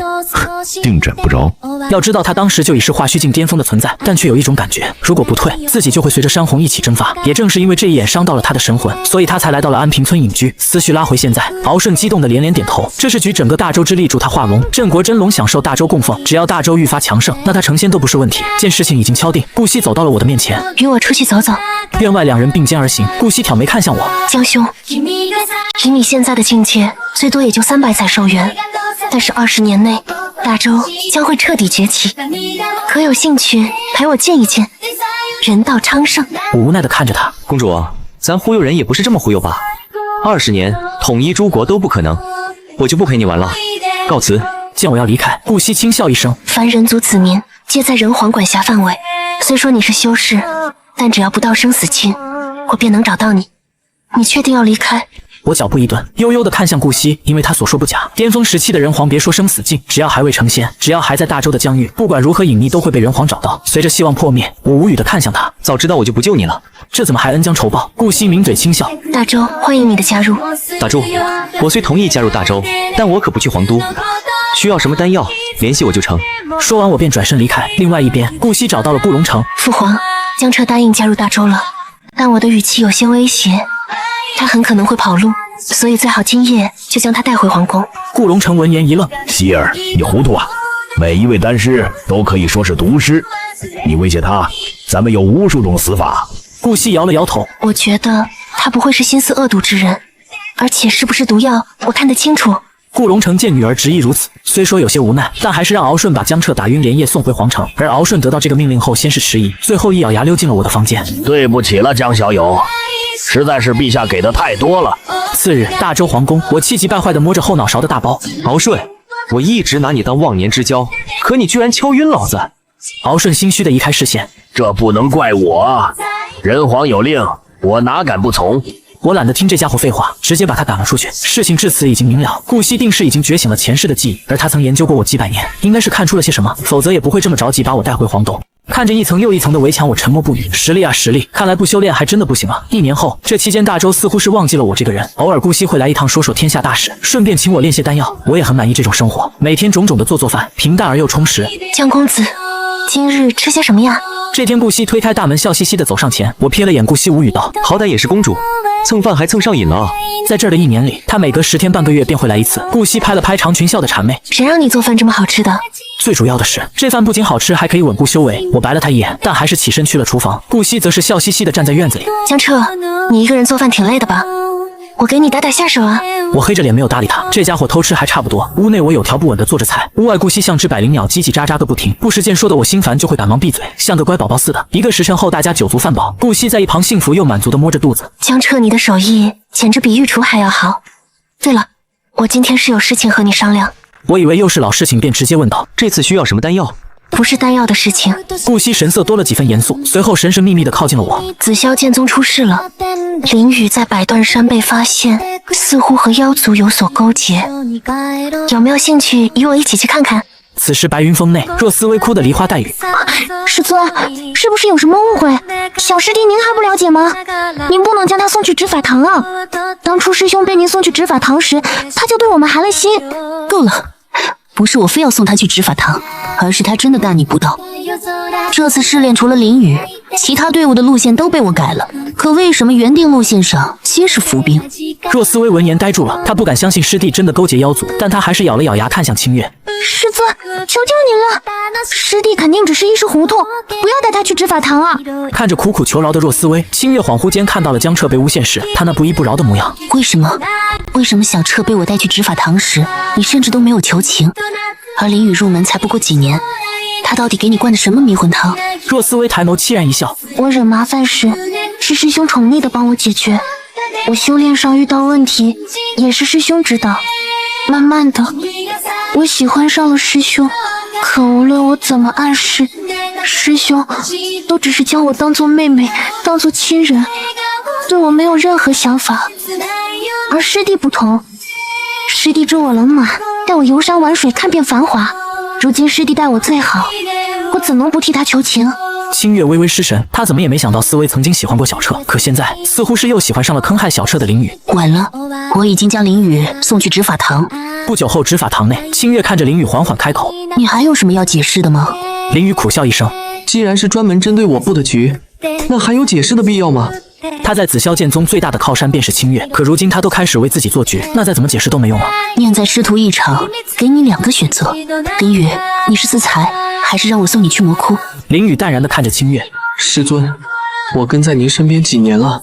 定斩不着。要知道他当时就已是化虚境巅峰的存在，但却有一种感觉，如果不退，自己就会随着山洪一起蒸发。也正是因为这一眼伤到了他的神魂，所以他才来到了安平村隐居。思绪拉回现在，敖顺激动的连连点头。这是举整个大周之力助他化龙，镇国真龙享受大周供奉，只要大周愈发强盛，那他成仙都不是问题。见事情已经敲定，顾惜走到了我的面前：“与我出去走走。”院外两人并肩而行，顾惜挑眉看向我：“江兄，以你现在的境界，最多也就300载寿元，但是20年内，大周将会彻底崛起，可有兴趣陪我见一见人道昌盛？”我无奈地看着他：“公主，咱忽悠人也不是这么忽悠吧？20年统一诸国都不可能，我就不陪你玩了，告辞。”见我要离开，顾惜轻笑一声：“凡人族子民皆在人皇管辖范围，虽说你是修士，但只要不到生死期，我便能找到你。你确定要离开？”我脚步一顿，悠悠地看向顾惜，因为他所说不假。巅峰时期的人皇，别说生死境，只要还未成仙，只要还在大周的疆域，不管如何隐匿，都会被人皇找到。随着希望破灭，我无语地看向他：“早知道我就不救你了，这怎么还恩将仇报？”顾惜抿嘴轻笑：“大周欢迎你的加入。”打住！我虽同意加入大周，但我可不去皇都。需要什么丹药，联系我就成。说完，我便转身离开。另外一边，顾惜找到了顾龙城：“父皇，江彻答应加入大周了，但我的语气有些威胁，他很可能会跑路，所以最好今夜就将他带回皇宫。”顾龙城闻言一愣：“希儿，你糊涂啊！每一位丹师都可以说是毒师，你威胁他，咱们有无数种死法。”顾惜摇了摇头：“我觉得他不会是心思恶毒之人，而且是不是毒药，我看得清楚。”顾荣成见女儿执意如此，虽说有些无奈，但还是让敖顺把江彻打晕连夜送回皇城。而敖顺得到这个命令后，先是迟疑，最后一咬牙溜进了我的房间。对不起了，江小友，实在是陛下给的太多了。次日，大周皇宫，我气急败坏地摸着后脑勺的大包。敖顺，我一直拿你当忘年之交，可你居然敲晕老子！敖顺心虚地移开视线，这不能怪我，人皇有令，我哪敢不从？我懒得听这家伙废话，直接把他赶了出去。事情至此已经明了，顾惜定是已经觉醒了前世的记忆，而他曾研究过我几百年，应该是看出了些什么，否则也不会这么着急把我带回黄洞。看着一层又一层的围墙，我沉默不语。实力啊实力，看来不修炼还真的不行啊。1年后，这期间大周似乎是忘记了我这个人，偶尔顾惜会来一趟说说天下大事，顺便请我炼些丹药。我也很满意这种生活，每天种种的做饭，平淡而又充实。江公子，今日吃些什么呀？这天顾惜推开大门，笑嘻嘻地走上前，我瞥了眼顾惜，无语道：好歹也是公主，蹭饭还蹭上瘾了。在这儿的1年里，她每隔10天半个月便会来一次。顾惜拍了拍长裙笑的谄媚：谁让你做饭这么好吃的？最主要的是，这饭不仅好吃，还可以稳固修为。我白了他一眼，但还是起身去了厨房。顾惜则是笑嘻嘻地站在院子里。江彻，你一个人做饭挺累的吧？我给你打下手啊！我黑着脸没有搭理他，这家伙偷吃还差不多。屋内我有条不紊地做着菜，屋外顾惜像只百灵鸟，叽叽喳喳个不停，不时见说的我心烦就会赶忙闭嘴，像个乖宝宝似的。1个时辰后，大家酒足饭饱，顾惜在一旁幸福又满足地摸着肚子。江彻，你的手艺简直比御厨还要好。对了，我今天是有事情和你商量。我以为又是老事情，便直接问道：这次需要什么丹药？不是丹药的事情。顾惜神色多了几分严肃，随后神神秘秘地靠近了我。紫霄剑宗出事了，林雨在百断山被发现，似乎和妖族有所勾结。有没有兴趣与我一起去看看？此时白云峰内，若思微哭得梨花带雨。师尊，是不是有什么误会？小师弟您还不了解吗？您不能将他送去执法堂啊！当初师兄被您送去执法堂时，他就对我们寒了心。够了，不是我非要送他去执法堂，而是他真的大逆不道。这次试炼除了林雨，其他队伍的路线都被我改了，可为什么原定路线上皆是伏兵？若思微闻言呆住了，他不敢相信师弟真的勾结妖族，但他还是咬了咬牙看向清月。师尊，求求您了，师弟肯定只是一时糊涂，不要带他去执法堂啊！看着苦苦求饶的若思微，清月恍惚间看到了江彻被诬陷时他那不依不饶的模样。为什么小彻被我带去执法堂时，你甚至都没有求情？而林雨入门才不过几年，他到底给你灌的什么迷魂汤？若思微抬眸凄然一笑，我惹麻烦时，是师兄宠溺的帮我解决，我修炼上遇到问题，也是师兄指导。慢慢的，我喜欢上了师兄，可无论我怎么暗示，师兄都只是将我当作妹妹，当作亲人，对我没有任何想法。而师弟不同，师弟助我冷马，带我游山玩水，看遍繁华。如今师弟待我最好，我怎能不替他求情？清月微微失神，他怎么也没想到思微曾经喜欢过小彻，可现在似乎是又喜欢上了坑害小彻的林雨。晚了，我已经将林雨送去执法堂。不久后，执法堂内，清月看着林雨缓缓开口：你还有什么要解释的吗？林雨苦笑一声：既然是专门针对我布的局，那还有解释的必要吗？他在紫霄剑宗最大的靠山便是清月，可如今他都开始为自己做局，那再怎么解释都没用了。念在师徒一场，给你2个选择。林雨，你是自裁，还是让我送你去魔窟？林雨淡然地看着清月：师尊，我跟在您身边几年了，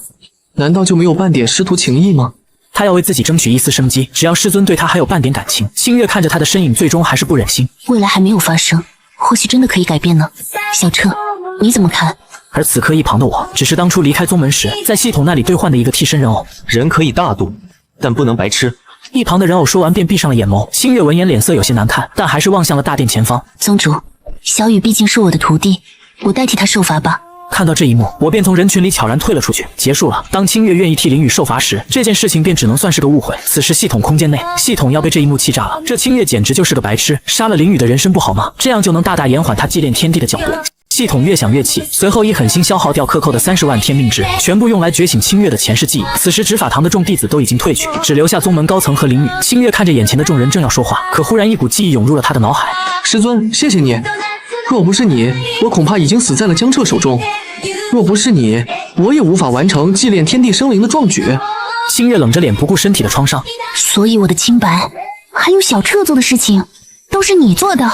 难道就没有半点师徒情谊吗？他要为自己争取一丝生机，只要师尊对他还有半点感情。清月看着他的身影，最终还是不忍心。未来还没有发生，或许真的可以改变呢。小彻，你怎么看？而此刻一旁的我，只是当初离开宗门时，在系统那里兑换的一个替身人偶。人可以大度，但不能白痴。一旁的人偶说完便闭上了眼眸。清月闻言脸色有些难看，但还是望向了大殿前方。宗主，小雨毕竟是我的徒弟，我代替他受罚吧。看到这一幕，我便从人群里悄然退了出去。结束了。当清月愿意替林雨受罚时，这件事情便只能算是个误会。此时系统空间内，系统要被这一幕气炸了。这清月简直就是个白痴，杀了林雨的人参不好吗？这样就能大大延缓他祭炼天地的脚步。系统越想越气，随后以狠心消耗掉克扣的30万天命值，全部用来觉醒清月的前世记忆。此时执法堂的众弟子都已经退去，只留下宗门高层和林雨。清月看着眼前的众人，正要说话，可忽然一股记忆涌入了他的脑海。师尊，谢谢你。若不是你，我恐怕已经死在了江彻手中。若不是你，我也无法完成祭炼天地生灵的壮举。清月冷着脸不顾身体的创伤，所以我的清白，还有小彻做的事情，都是你做的。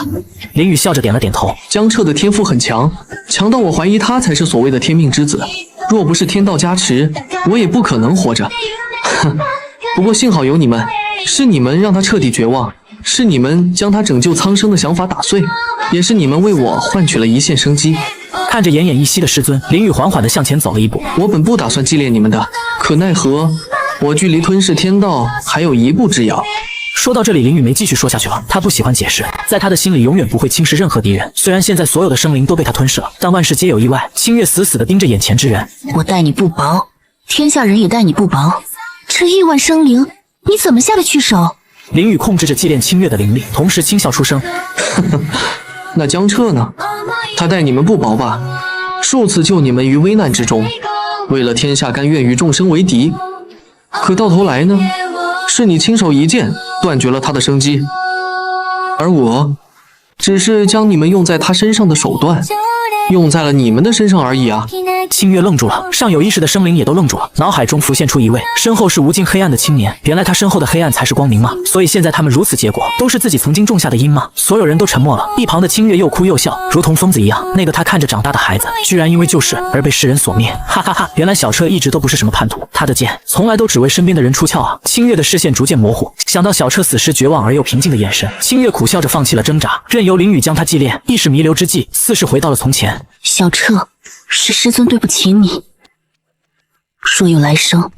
林雨笑着点了点头。江彻的天赋很强，强到我怀疑他才是所谓的天命之子。若不是天道加持，我也不可能活着。哼，不过幸好有你们，是你们让他彻底绝望，是你们将他拯救苍生的想法打碎，也是你们为我换取了一线生机。看着奄奄一息的师尊，林雨缓缓地向前走了一步。我本不打算祭炼你们的，可奈何我距离吞噬天道还有一步之遥。说到这里，林雨没继续说下去了。他不喜欢解释，在他的心里永远不会轻视任何敌人。虽然现在所有的生灵都被他吞噬了，但万事皆有意外。清月死死地盯着眼前之人。我待你不薄，天下人也待你不薄。这亿万生灵，你怎么下得去手？林雨控制着祭炼清月的灵力，同时轻笑出声。那江彻呢？他待你们不薄吧？数次救你们于危难之中，为了天下甘愿与众生为敌。可到头来呢？是你亲手一剑断绝了他的生机，而我只是将你们用在他身上的手段用在了你们的身上而已啊！清月愣住了，尚有意识的生灵也都愣住了，脑海中浮现出一位身后是无尽黑暗的青年。原来他身后的黑暗才是光明吗？所以现在他们如此结果，都是自己曾经种下的因吗？所有人都沉默了，一旁的清月又哭又笑，如同疯子一样。那个他看着长大的孩子，居然因为救世而被世人所灭，哈哈哈！原来小彻一直都不是什么叛徒，他的剑从来都只为身边的人出鞘啊！清月的视线逐渐模糊，想到小彻死时绝望而又平静的眼神，清月苦笑着放弃了挣扎，任由林雨将他祭炼。意识弥留之际，似是回到了从前。小彻，是师尊对不起你。若有来生，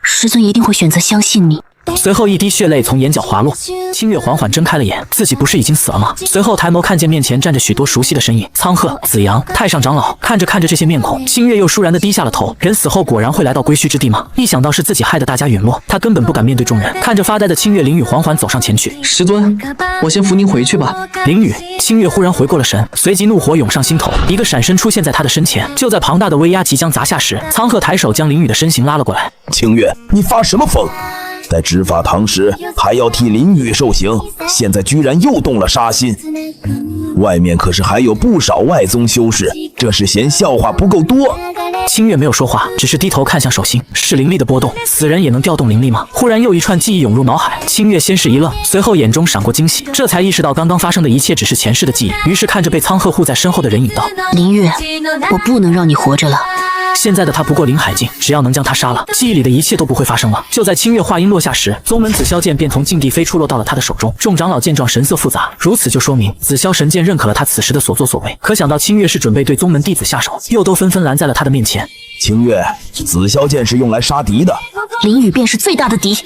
师尊一定会选择相信你。随后一滴血泪从眼角滑落，清月缓缓睁开了眼，自己不是已经死了吗？随后抬眸看见面前站着许多熟悉的身影，苍鹤、子阳、太上长老。看着这些面孔，清月又倏然地低下了头。人死后果然会来到归墟之地吗？一想到是自己害得大家陨落，他根本不敢面对众人。看着发呆的清月，林雨缓缓走上前去。师尊，我先扶您回去吧。林雨，清月忽然回过了神，随即怒火涌上心头，一个闪身出现在他的身前。就在庞大的威压即将砸下时，苍鹤抬手将林雨的身形拉了过来。清月，你发什么疯？在执法堂时还要替林雨受刑，现在居然又动了杀心。外面可是还有不少外宗修士，这是嫌笑话不够多。清月没有说话，只是低头看向手心，是灵力的波动。死人也能调动灵力吗？忽然又一串记忆涌入脑海，清月先是一愣，随后眼中闪过惊喜，这才意识到刚刚发生的一切只是前世的记忆。于是看着被苍鹤护在身后的人影道：林月，我不能让你活着了。现在的他不过灵海境，只要能将他杀了，记忆里的一切都不会发生了。就在清月话音落下时，宗门紫霄剑便从境地飞出，落到了他的手中。众长老见状神色复杂，如此就说明紫霄神剑认可了他此时的所作所为。可想到清月是准备对宗门弟子下手，又都纷纷拦在了他的面前。清月，紫霄剑是用来杀敌的，林雨便是最大的敌。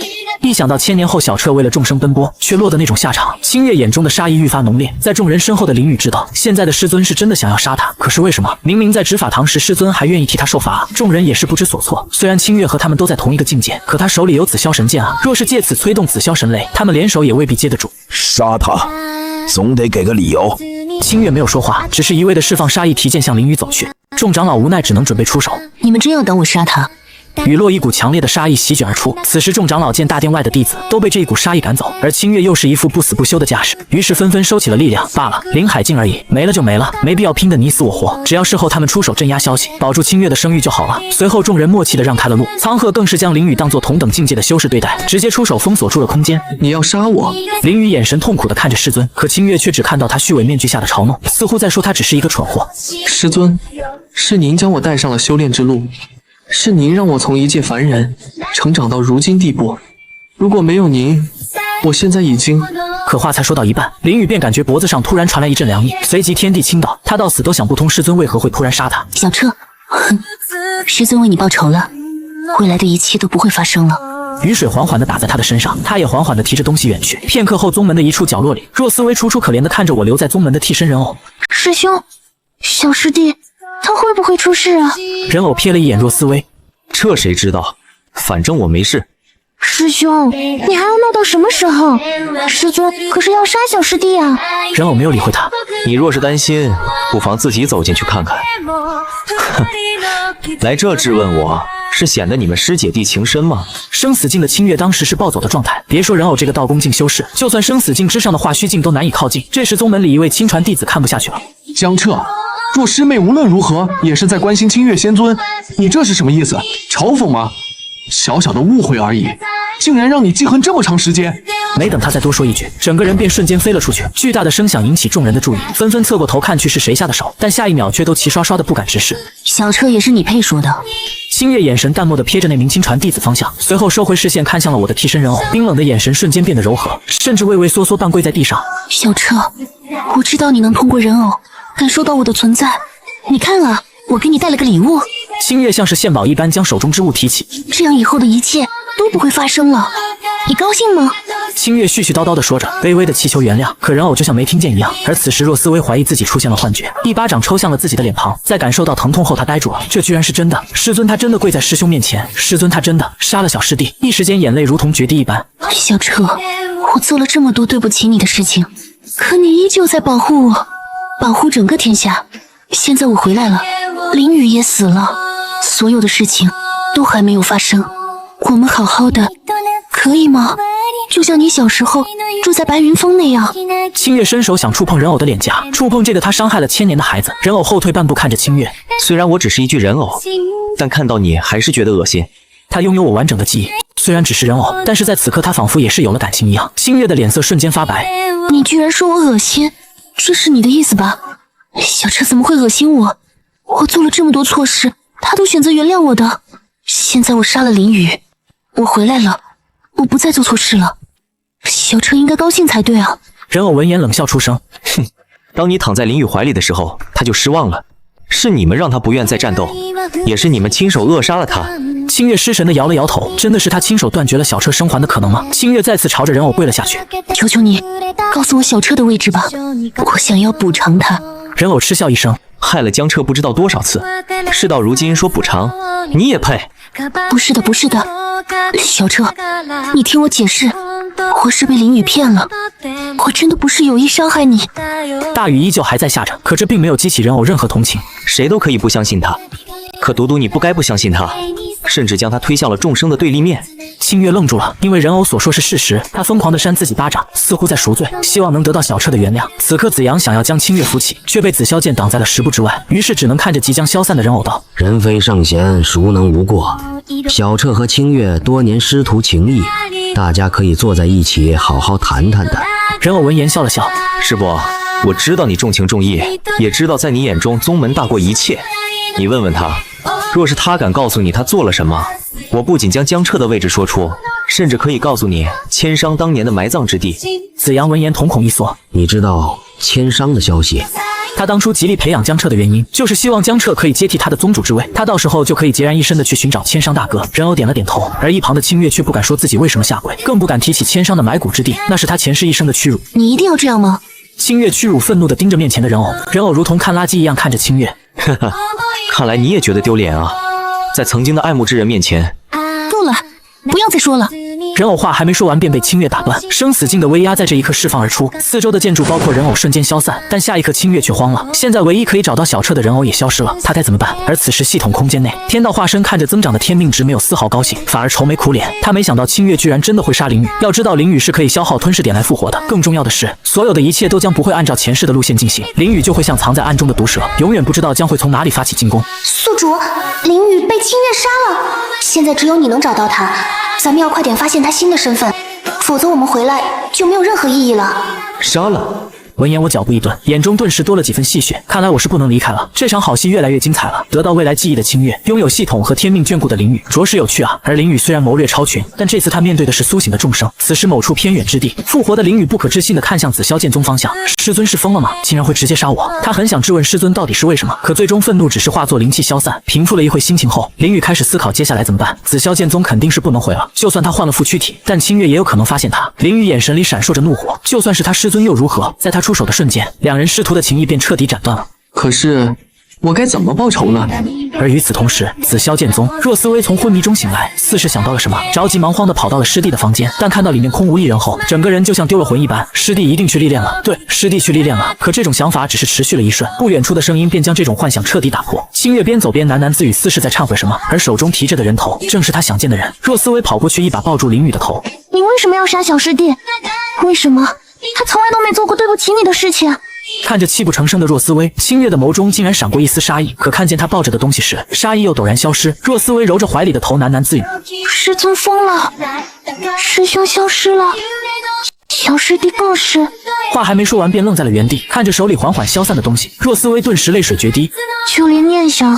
一想到千年后小彻为了众生奔波，却落得那种下场，清月眼中的杀意愈发浓烈。在众人身后的林雨知道，现在的师尊是真的想要杀他，可是为什么？明明在执法堂时，师尊还愿意替他受罚。众人也是不知所措。虽然清月和他们都在同一个境界，可他手里有紫霄神剑啊，若是借此催动紫霄神雷，他们联手也未必接得住。杀他，总得给个理由。清月没有说话，只是一味地释放杀意，提剑向林雨走去。众长老无奈，只能准备出手。你们真要等我杀他？雨落，一股强烈的杀意席卷而出。此时众长老见大殿外的弟子都被这一股杀意赶走，而清月又是一副不死不休的架势，于是纷纷收起了力量。罢了，灵海境而已，没了就没了，没必要拼得你死我活。只要事后他们出手镇压消息，保住清月的声誉就好了。随后众人默契地让开了路，苍鹤更是将林雨当作同等境界的修士对待，直接出手封锁住了空间。你要杀我？林雨眼神痛苦地看着师尊，可清月却只看到他虚伪面具下的嘲弄，似乎在说他只是一个蠢货。师尊，是您将我带上了修炼之路。是您让我从一介凡人成长到如今地步，如果没有您，我现在已经……可话才说到一半，林雨便感觉脖子上突然传来一阵凉意，随即天地倾倒。他到死都想不通师尊为何会突然杀他。小彻，师尊为你报仇了，未来的一切都不会发生了。雨水缓缓地打在他的身上，他也缓缓地提着东西远去。片刻后，宗门的一处角落里，若思薇楚楚可怜地看着我留在宗门的替身人偶。师兄，小师弟他会不会出事啊？人偶瞥了一眼若思薇，这谁知道，反正我没事。师兄，你还要闹到什么时候？师尊可是要杀小师弟啊！人偶没有理会他。你若是担心，不妨自己走进去看看。哼，来这质问我，是显得你们师姐弟情深吗？生死境的清月当时是暴走的状态，别说人偶这个道宫境修士，就算生死境之上的化虚境都难以靠近。这时宗门里一位亲传弟子看不下去了。江彻，若师妹无论如何也是在关心清月仙尊，你这是什么意思？嘲讽吗？小小的误会而已，竟然让你记恨这么长时间。没等他再多说一句，整个人便瞬间飞了出去。巨大的声响引起众人的注意，纷纷侧过头看去是谁下的手，但下一秒却都齐刷刷的不敢直视。小彻也是你配说的。星月眼神淡漠地瞥着那名亲传弟子方向，随后收回视线看向了我的替身人偶，冰冷的眼神瞬间变得柔和，甚至畏畏缩缩半跪在地上。小彻，我知道你能通过人偶感受到我的存在。你看啊，我给你带了个礼物。星月像是献宝一般将手中之物提起，这样以后的一切都不会发生了。你高兴吗？星月絮絮叨叨地说着，卑微地祈求原谅，可人偶就像没听见一样。而此时若思薇怀疑自己出现了幻觉，一巴掌抽向了自己的脸庞，在感受到疼痛后，他呆住了。这居然是真的！师尊他真的跪在师兄面前，师尊他真的杀了小师弟。一时间眼泪如同决堤一般。小彻，我做了这么多对不起你的事情，可你依旧在保护我，保护整个天下。现在我回来了，林雨也死了，所有的事情都还没有发生，我们好好的，可以吗？就像你小时候住在白云峰那样。清月伸手想触碰人偶的脸颊，触碰这个他伤害了千年的孩子。人偶后退半步看着清月，虽然我只是一具人偶，但看到你还是觉得恶心。他拥有我完整的记忆，虽然只是人偶，但是在此刻他仿佛也是有了感情一样。清月的脸色瞬间发白。你居然说我恶心，这是你的意思吧？小彻怎么会恶心我？我做了这么多错事，他都选择原谅我的。现在我杀了林雨，我回来了，我不再做错事了。小彻应该高兴才对啊。人偶闻言冷笑出声，哼，当你躺在林雨怀里的时候，他就失望了，是你们让他不愿再战斗，也是你们亲手扼杀了他。清月失神地摇了摇头，真的是他亲手断绝了小彻生还的可能吗？清月再次朝着人偶跪了下去，求求你，告诉我小彻的位置吧，我想要补偿他。人偶嗤笑一声，害了江彻不知道多少次，事到如今说补偿，你也配？不是的，不是的，小彻，你听我解释，我是被林雨骗了，我真的不是有意伤害你。大雨依旧还在下着，可这并没有激起人偶任何同情。谁都可以不相信他，可独独你不该不相信他，甚至将他推向了众生的对立面。清月愣住了，因为人偶所说是事实，他疯狂地扇自己巴掌，似乎在赎罪，希望能得到小彻的原谅。此刻子阳想要将清月扶起，却被紫霄剑挡在了10步之外，于是只能看着即将消散的人偶道：人非圣贤，孰能无过？小彻和清月多年师徒情谊，大家可以坐在一起好好谈谈的。人偶闻言笑了笑，师伯，我知道你重情重义，也知道在你眼中宗门大过一切。你问问他，若是他敢告诉你他做了什么，我不仅将江彻的位置说出，甚至可以告诉你千商当年的埋葬之地。子阳闻言瞳孔一缩，你知道千商的消息？他当初极力培养江彻的原因，就是希望江彻可以接替他的宗主之位，他到时候就可以孑然一身的去寻找千商大哥。人偶点了点头，而一旁的清月却不敢说自己为什么下跪，更不敢提起千商的埋骨之地，那是他前世一生的屈辱。你一定要这样吗？清月屈辱愤怒地盯着面前的人偶，人偶如同看垃圾一样看着清月。呵呵，看来你也觉得丢脸啊，在曾经的爱慕之人面前。够了，不要再说了。人偶话还没说完便被清月打断，生死境的威压在这一刻释放而出，四周的建筑包括人偶瞬间消散，但下一刻清月却慌了，现在唯一可以找到小彻的人偶也消失了，他该怎么办？而此时系统空间内，天道化身看着增长的天命值没有丝毫高兴，反而愁眉苦脸，他没想到清月居然真的会杀林雨，要知道林雨是可以消耗吞噬点来复活的，更重要的是，所有的一切都将不会按照前世的路线进行，林雨就会像藏在暗中的毒蛇，永远不知道将会从哪里发起进攻。宿主，林雨被清月杀了，现在只有你能找到他，咱们要快点发现他新的身份，否则我们回来就没有任何意义了。杀了！闻言我脚步一顿，眼中顿时多了几分戏谑，看来我是不能离开了，这场好戏越来越精彩了。得到未来记忆的清月，拥有系统和天命眷顾的林雨，着实有趣啊。而林雨虽然谋略超群，但这次他面对的是苏醒的众生。此时某处偏远之地，复活的林雨不可置信地看向紫霄剑宗方向，师尊是疯了吗？竟然会直接杀我！他很想质问师尊到底是为什么，可最终愤怒只是化作灵气消散。平复了一会心情后，林雨开始思考接下来怎么办。紫霄剑宗肯定是不能毁了，就算他换了副躯体，但清月也有可能发现他。林雨眼神里闪烁着怒火，就算是他师尊又如何？在他出手的瞬间，两人师徒的情谊便彻底斩断了。可是我该怎么报仇呢？而与此同时，紫霄剑宗若思薇从昏迷中醒来，似是想到了什么，着急忙慌地跑到了师弟的房间，但看到里面空无一人后，整个人就像丢了魂一般。师弟一定去历练了，对，师弟去历练了。可这种想法只是持续了一瞬，不远处的声音便将这种幻想彻底打破。清月边走边喃喃自语，似是在忏悔什么，而手中提着的人头正是他想见的人。若思薇跑过去，一把抱住林雨的头。你为什么要杀小师弟？为什么？他从来都没做过对不起你的事情。看着泣不成声的若思薇，清月的眸中竟然闪过一丝杀意，可看见他抱着的东西时，杀意又陡然消失。若思薇揉着怀里的头，喃喃自语：师尊疯了，师兄消失了，小师弟更是。话还没说完，便愣在了原地，看着手里缓缓消散的东西，若思薇顿时泪水决堤。就连念想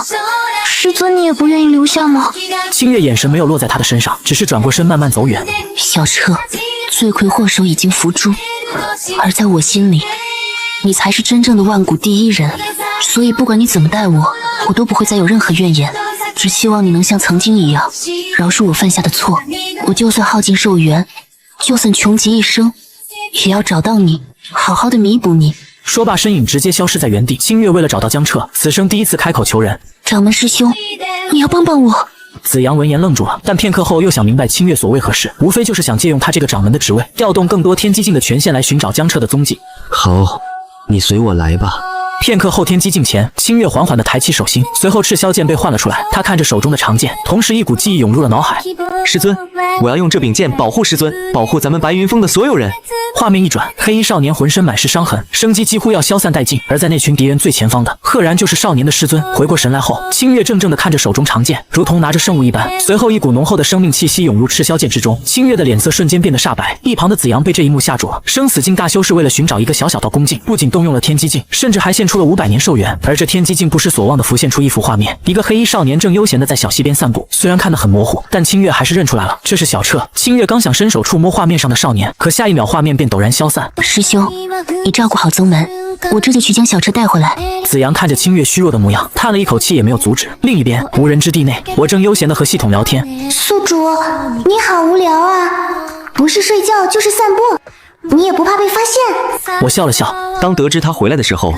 师尊，你也不愿意留下吗？清月眼神没有落在他的身上，只是转过身慢慢走远。小彻，罪魁祸首已经伏诛，而在我心里，你才是真正的万古第一人。所以不管你怎么待我，我都不会再有任何怨言。只希望你能像曾经一样，饶恕我犯下的错。我就算耗尽寿元，就算穷极一生，也要找到你，好好的弥补你。说罢，身影直接消失在原地。清月为了找到江彻，此生第一次开口求人。掌门师兄，你要帮帮我。子阳闻言愣住了，但片刻后又想明白清月所为何事，无非就是想借用他这个掌门的职位，调动更多天机境的权限来寻找江彻的踪迹。好，你随我来吧。片刻后，天机境前，清月缓缓地抬起手心，随后赤霄剑被唤了出来。他看着手中的长剑，同时一股记忆涌入了脑海。师尊，我要用这柄剑保护师尊，保护咱们白云峰的所有人。画面一转，黑衣少年浑身满是伤痕，生机几乎要消散殆尽。而在那群敌人最前方的，赫然就是少年的师尊。回过神来后，清月怔怔地看着手中长剑，如同拿着圣物一般。随后，一股浓厚的生命气息涌入赤霄剑之中，清月的脸色瞬间变得煞白。一旁的子阳被这一幕吓住了。生死境大修是为了寻找一个小小道宫境，不仅动用了天机境，甚至还献出了500年寿元。而这天机境不失所望地浮现出一幅画面，一个黑衣少年正悠闲地在小溪边散步。虽然看得很模糊，但清月还是认出来了，这是小彻。清月刚想伸手触摸画面上的少年，可下一秒画面便陡然消散。师兄，你照顾好宗门，我这就去将小彻带回来。子阳看着清月虚弱的模样，叹了一口气，也没有阻止。另一边，无人之地内，我正悠闲地和系统聊天。宿主，你好无聊啊，不是睡觉就是散步，你也不怕被发现？我笑了笑，当得知他回来的时候，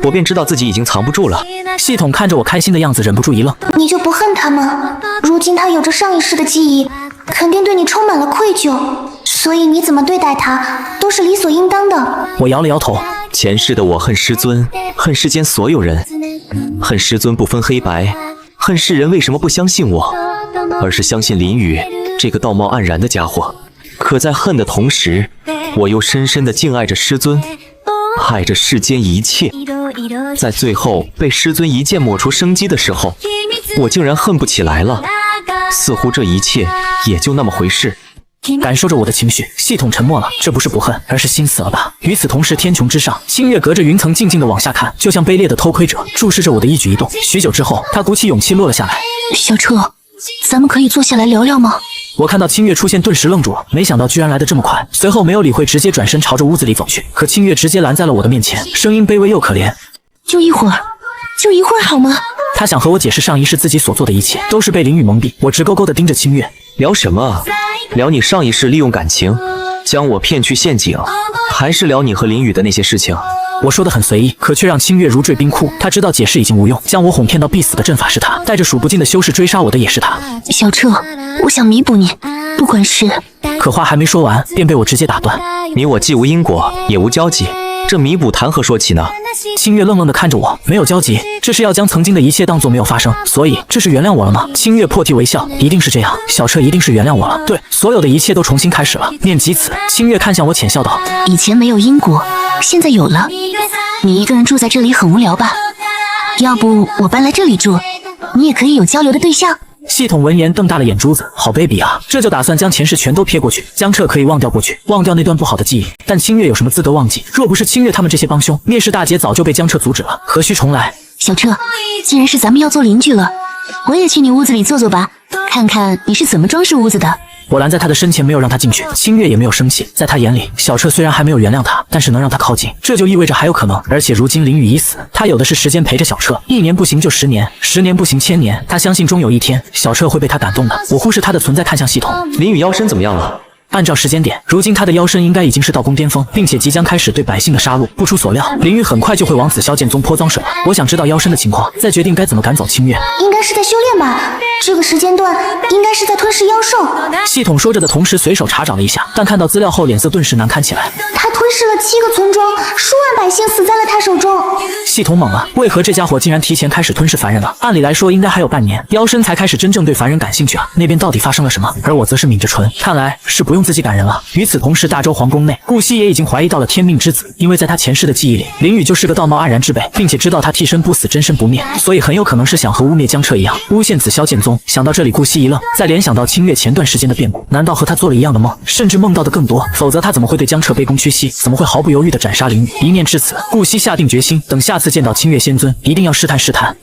我便知道自己已经藏不住了。系统看着我开心的样子，忍不住一愣。你就不恨他吗？如今他有着上一世的记忆，肯定对你充满了愧疚，所以你怎么对待他都是理所应当的。我摇了摇头。前世的我恨师尊，恨世间所有人，恨师尊不分黑白，恨世人为什么不相信我，而是相信林雨这个道貌岸然的家伙。可在恨的同时，我又深深地敬爱着师尊，爱着世间一切。在最后被师尊一剑抹除生机的时候，我竟然恨不起来了，似乎这一切也就那么回事。感受着我的情绪，系统沉默了。这不是不恨，而是心死了吧。与此同时，天穹之上，清月隔着云层静静地往下看，就像卑劣的偷窥者，注视着我的一举一动。许久之后，他鼓起勇气落了下来。小彻，咱们可以坐下来聊聊吗？我看到清月出现，顿时愣住了，没想到居然来得这么快。随后没有理会，直接转身朝着屋子里走去。可清月直接拦在了我的面前，声音卑微又可怜：“就一会儿，就一会儿好吗？”他想和我解释上一世自己所做的一切都是被林雨蒙蔽。我直勾勾地盯着清月。聊什么啊？聊你上一世利用感情将我骗去陷阱，还是聊你和林雨的那些事情？我说的很随意，可却让清月如坠冰窟。他知道解释已经无用，将我哄骗到必死的阵法是他，带着数不尽的修士追杀我的也是他。小彻，我想弥补你，不管是……可话还没说完，便被我直接打断。你我既无因果，也无交集，这弥补谈何说起呢？清月愣愣地看着我，没有交集，这是要将曾经的一切当作没有发生，所以这是原谅我了吗？清月破涕为笑，一定是这样，小彻一定是原谅我了，对，所有的一切都重新开始了。念及此，清月看向我，浅笑道：“以前没有因果，现在有了。你一个人住在这里很无聊吧？要不我搬来这里住，你也可以有交流的对象。”系统闻言瞪大了眼珠子，好卑鄙啊！这就打算将前世全都撇过去。江彻可以忘掉过去，忘掉那段不好的记忆，但清月有什么资格忘记？若不是清月他们这些帮凶，灭世大劫早就被江彻阻止了，何须重来？小彻，既然是咱们要做邻居了，我也去你屋子里坐坐吧，看看你是怎么装饰屋子的。我拦在他的身前，没有让他进去。清月也没有生气，在他眼里，小彻虽然还没有原谅他，但是能让他靠近，这就意味着还有可能。而且如今林雨已死，他有的是时间陪着小彻，1年不行就10年，10年不行1000年。他相信终有一天，小彻会被他感动的。我忽视他的存在，看向系统。林雨妖身怎么样了？按照时间点，如今他的妖身应该已经是道宫巅峰，并且即将开始对百姓的杀戮。不出所料，林雨很快就会往紫霄剑宗泼脏水了。我想知道妖身的情况，再决定该怎么赶走清月。应该是在修炼吧，这个时间段应该是在吞噬妖兽。系统说着的同时，随手查找了一下，但看到资料后，脸色顿时难看起来。他吞噬了7个村庄，数万百姓死在了他手中。系统懵了，为何这家伙竟然提前开始吞噬凡人了？按理来说，应该还有半年，妖身才开始真正对凡人感兴趣啊。那边到底发生了什么？而我则是抿着唇，看来是不用自己赶人了。与此同时，大周皇宫内，顾惜也已经怀疑到了天命之子，因为在他前世的记忆里，林雨就是个道貌岸然之辈，并且知道他替身不死，真身不灭，所以很有可能是想和污蔑江彻一样，诬陷紫霄剑宗。想到这里，顾惜一愣，再联想到清月前段时间的变故，难道和他做了一样的梦，甚至梦到的更多？否则他怎么会对江彻卑躬屈膝？怎么会毫不犹豫地斩杀林雨？一念至此，顾惜下定决心，等下次见到清月仙尊，一定要试探试探。